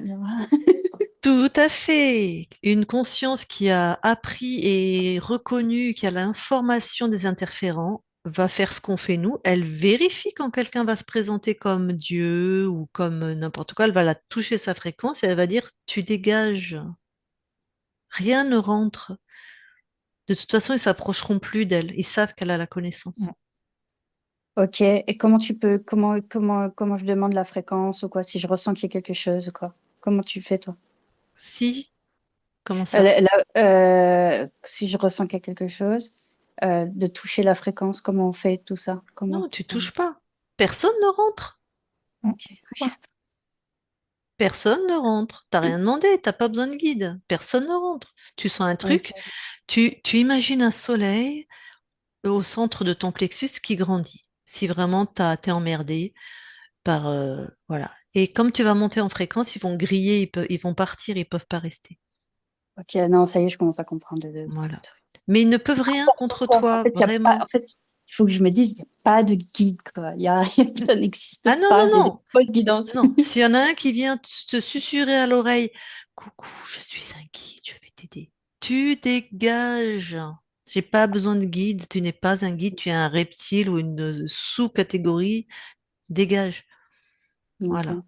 Tout à fait. Une conscience qui a appris et reconnu qu'il y a l'information des interférents va faire ce qu'on fait nous. Elle vérifie quand quelqu'un va se présenter comme Dieu ou comme n'importe quoi. Elle va la toucher sa fréquence et elle va dire, tu dégages. Rien ne rentre. De toute façon, ils s'approcheront plus d'elle. Ils savent qu'elle a la connaissance. Mm. Ok, et comment je demande la fréquence ou quoi, si je ressens qu'il y a quelque chose ou quoi? Comment tu fais, toi? Si, comment ça? Si je ressens qu'il y a quelque chose, de toucher la fréquence, comment on fait tout ça? Non, tu touches pas. Personne ne rentre. Mm. Ok, Ouais. Personne ne rentre. T'as rien demandé, t'as pas besoin de guide. Personne ne rentre. Tu sens un truc, ok, tu imagines un soleil au centre de ton plexus qui grandit. Si vraiment t'es emmerdé par voilà. Et comme tu vas monter en fréquence, ils vont griller, ils vont partir, ils peuvent pas rester. ok, non, ça y est, je commence à comprendre le Voilà. truc. Mais ils ne peuvent rien N'importe contre quoi. En toi, fait, il y a pas, vraiment. en fait, il faut que je me dise, il n'y a pas de guide, quoi. Ça n'existe Ah non, pas. non, C'est des non. fausses guidances. Non, s'il y en a un qui vient te susurrer à l'oreille, coucou, je suis un guide, je vais t'aider. Tu dégages. J'ai pas besoin de guide. Tu n'es pas un guide, tu es un reptile ou une sous-catégorie. Dégage. Voilà. Ok.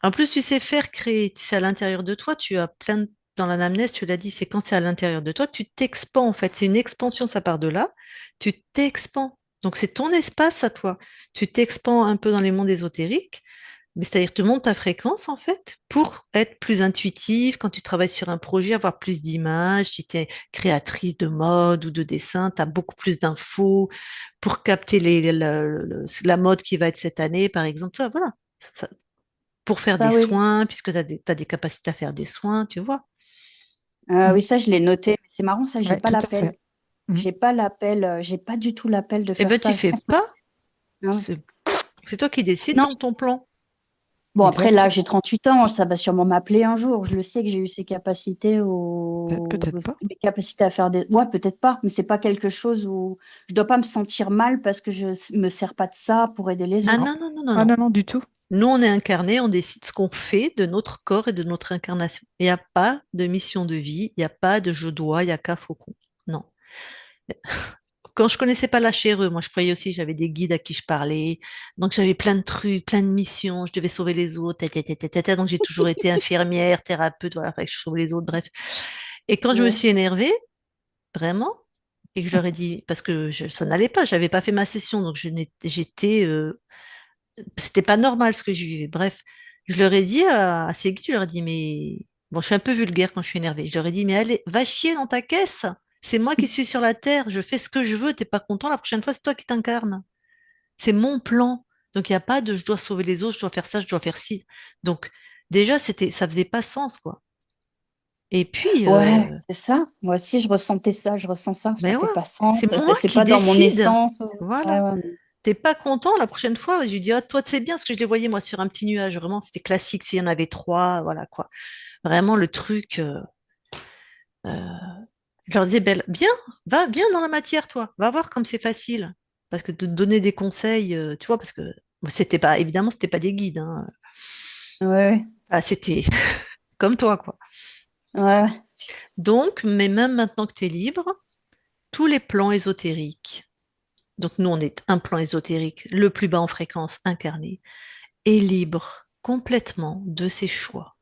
En plus, tu sais faire créer. C'est à l'intérieur de toi. Tu as plein de... Dans l'anamnèse, tu l'as dit, c'est quand c'est à l'intérieur de toi, tu t'expands en fait. C'est une expansion, ça part de là. Tu t'expands. Donc c'est ton espace à toi. Tu t'expands un peu dans les mondes ésotériques. Mais c'est-à-dire, tu montes ta fréquence, en fait, pour être plus intuitive quand tu travailles sur un projet, avoir plus d'images. Si tu es créatrice de mode ou de dessin, tu as beaucoup plus d'infos pour capter la mode qui va être cette année, par exemple. Ça, voilà. Ça- pour faire des Ça, oui. soins, puisque t'as des capacités à faire des soins, tu vois. Mm. Oui, ça, je l'ai noté. Mais c'est marrant, ça, j'ai Ouais, pas tout à l'appel. fait. Mm. J'ai pas du tout l'appel de Eh faire ben, tu ça. Je fais pense que. pas. Ah ouais. C'est toi qui décides Non. dans ton plan. Bon, après, là, j'ai Exactement. 38 ans. Ça va sûrement m'appeler un jour. Je le sais que j'ai eu ces capacités Peut-être pas. des capacités à faire des. Ouais, peut-être pas. Mais c'est pas quelque chose où je dois pas me sentir mal parce que je me sers pas de ça pour aider les Ah Non. non, autres. non, non, non, Ah non. non, non, du tout. Nous, on est incarné, on décide ce qu'on fait de notre corps et de notre incarnation. Il n'y a pas de mission de vie, il n'y a pas de je dois, il n'y a qu'à faucon. Non. Quand je connaissais pas la chéreux, moi je croyais aussi, j'avais des guides à qui je parlais, donc j'avais plein de trucs, plein de missions, je devais sauver les autres, donc j'ai toujours été infirmière, thérapeute, voilà, fallait que je sauve les autres, bref. Et quand je me Ouais. suis énervée, vraiment, et que je leur ai dit, parce que ça n'allait pas, j'avais pas fait ma session, donc j'étais, c'était pas normal ce que je vivais. Bref, je leur ai dit à ces guides, je leur ai dit, mais bon, je suis un peu vulgaire quand je suis énervée. Je leur ai dit, mais allez, va chier dans ta caisse. C'est moi qui suis sur la terre, je fais ce que je veux, t'es pas content, la prochaine fois, c'est toi qui t'incarnes. C'est mon plan. Donc, il n'y a pas de je dois sauver les autres, je dois faire ça, je dois faire ci. Donc, déjà, ça faisait pas sens, quoi. Et puis, Ouais, c'est ça. Moi aussi, je ressentais ça. Je ressens ça. Ça ben ouais, fait pas c'est sens. moi C'est qui pas dans mon décide. essence. Ouais, Voilà. ouais. T'es pas content la prochaine fois? Je lui dis, ah, toi, c'est bien, parce que je les voyais, moi, sur un petit nuage. Vraiment, c'était classique. S'il y en avait trois, voilà, quoi. Vraiment, le truc. Euh, je leur disais, Belle, bien, va bien dans la matière, toi. Va voir comme c'est facile. Parce que de te donner des conseils, tu vois, parce que bon, c'était pas, évidemment, c'était pas des guides, hein. Ouais, Ah, c'était comme toi, quoi. ouais. Ouais. Donc, mais même maintenant que tu es libre, tous les plans ésotériques, donc nous, on est un plan ésotérique, le plus bas en fréquence, incarné, est libre complètement de ses choix.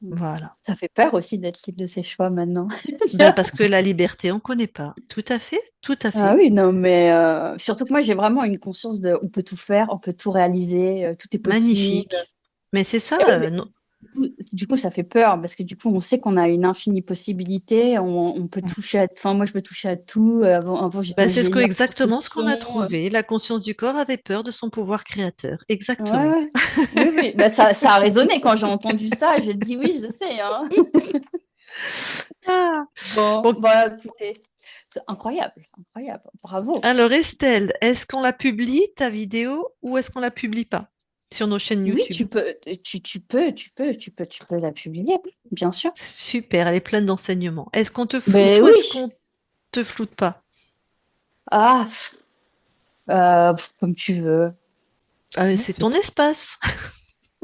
Voilà. Ça fait peur aussi d'être libre de ses choix maintenant. Ben, parce que la liberté, on ne connaît pas. Tout à fait, tout à Ah fait. oui, non, mais surtout que moi, j'ai vraiment une conscience de on peut tout faire, on peut tout réaliser, tout est possible. Magnifique. Mais c'est ça, Et oui, mais du coup, ça fait peur parce que du coup, on sait qu'on a une infinie possibilité, on peut Mm. toucher à, enfin, moi, je peux toucher à tout. Avant ben, j'étais c'est vieillard contre le exactement ce qu'on a son. trouvé. La conscience du corps avait peur de son pouvoir créateur. Ouais, Exactement. ouais. Oui, oui, bah, ça a résonné quand j'ai entendu ça. J'ai dit oui, je sais, hein. Ah. Bon, Bon, voilà, écoutez, c'est incroyable, incroyable. Bravo. alors Estelle, est-ce qu'on la publie, ta vidéo, ou est-ce qu'on la publie pas? sur nos chaînes Oui, YouTube. tu peux la publier, bien sûr. Super, elle est pleine d'enseignements. Est-ce qu'on te floute Mais ou est-ce oui. qu'on te floute pas? Ah, comme tu veux. Ah, mais Non, c'est c'est ton espace.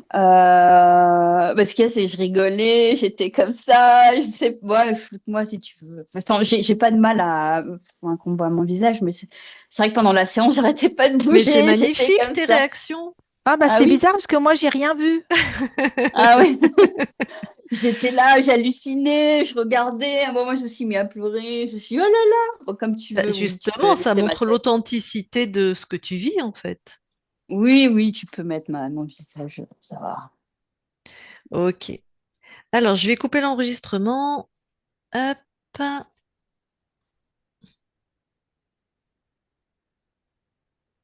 Parce que c'est, je rigolais, j'étais comme ça, je sais, ouais, floute-moi si tu veux. Enfin, j'ai pas de mal à qu'on voit mon visage, mais c'est vrai que pendant la séance, j'arrêtais pas de Mais c'est bouger, j'étais magnifique comme tes ça. réactions. Ah bah Ah c'est oui? bizarre parce que moi j'ai rien vu. Ah oui. J'étais là, j'hallucinais, je regardais, à un moment, je me suis mis à pleurer, je suis, oh là là, bon, comme tu Bah, veux, oui, tu peux justement, ça laisser ma montre tête. l'authenticité de ce que tu vis en fait. Oui, oui, tu peux mettre mon visage, ça va. Ok. Alors, je vais couper l'enregistrement. Hop.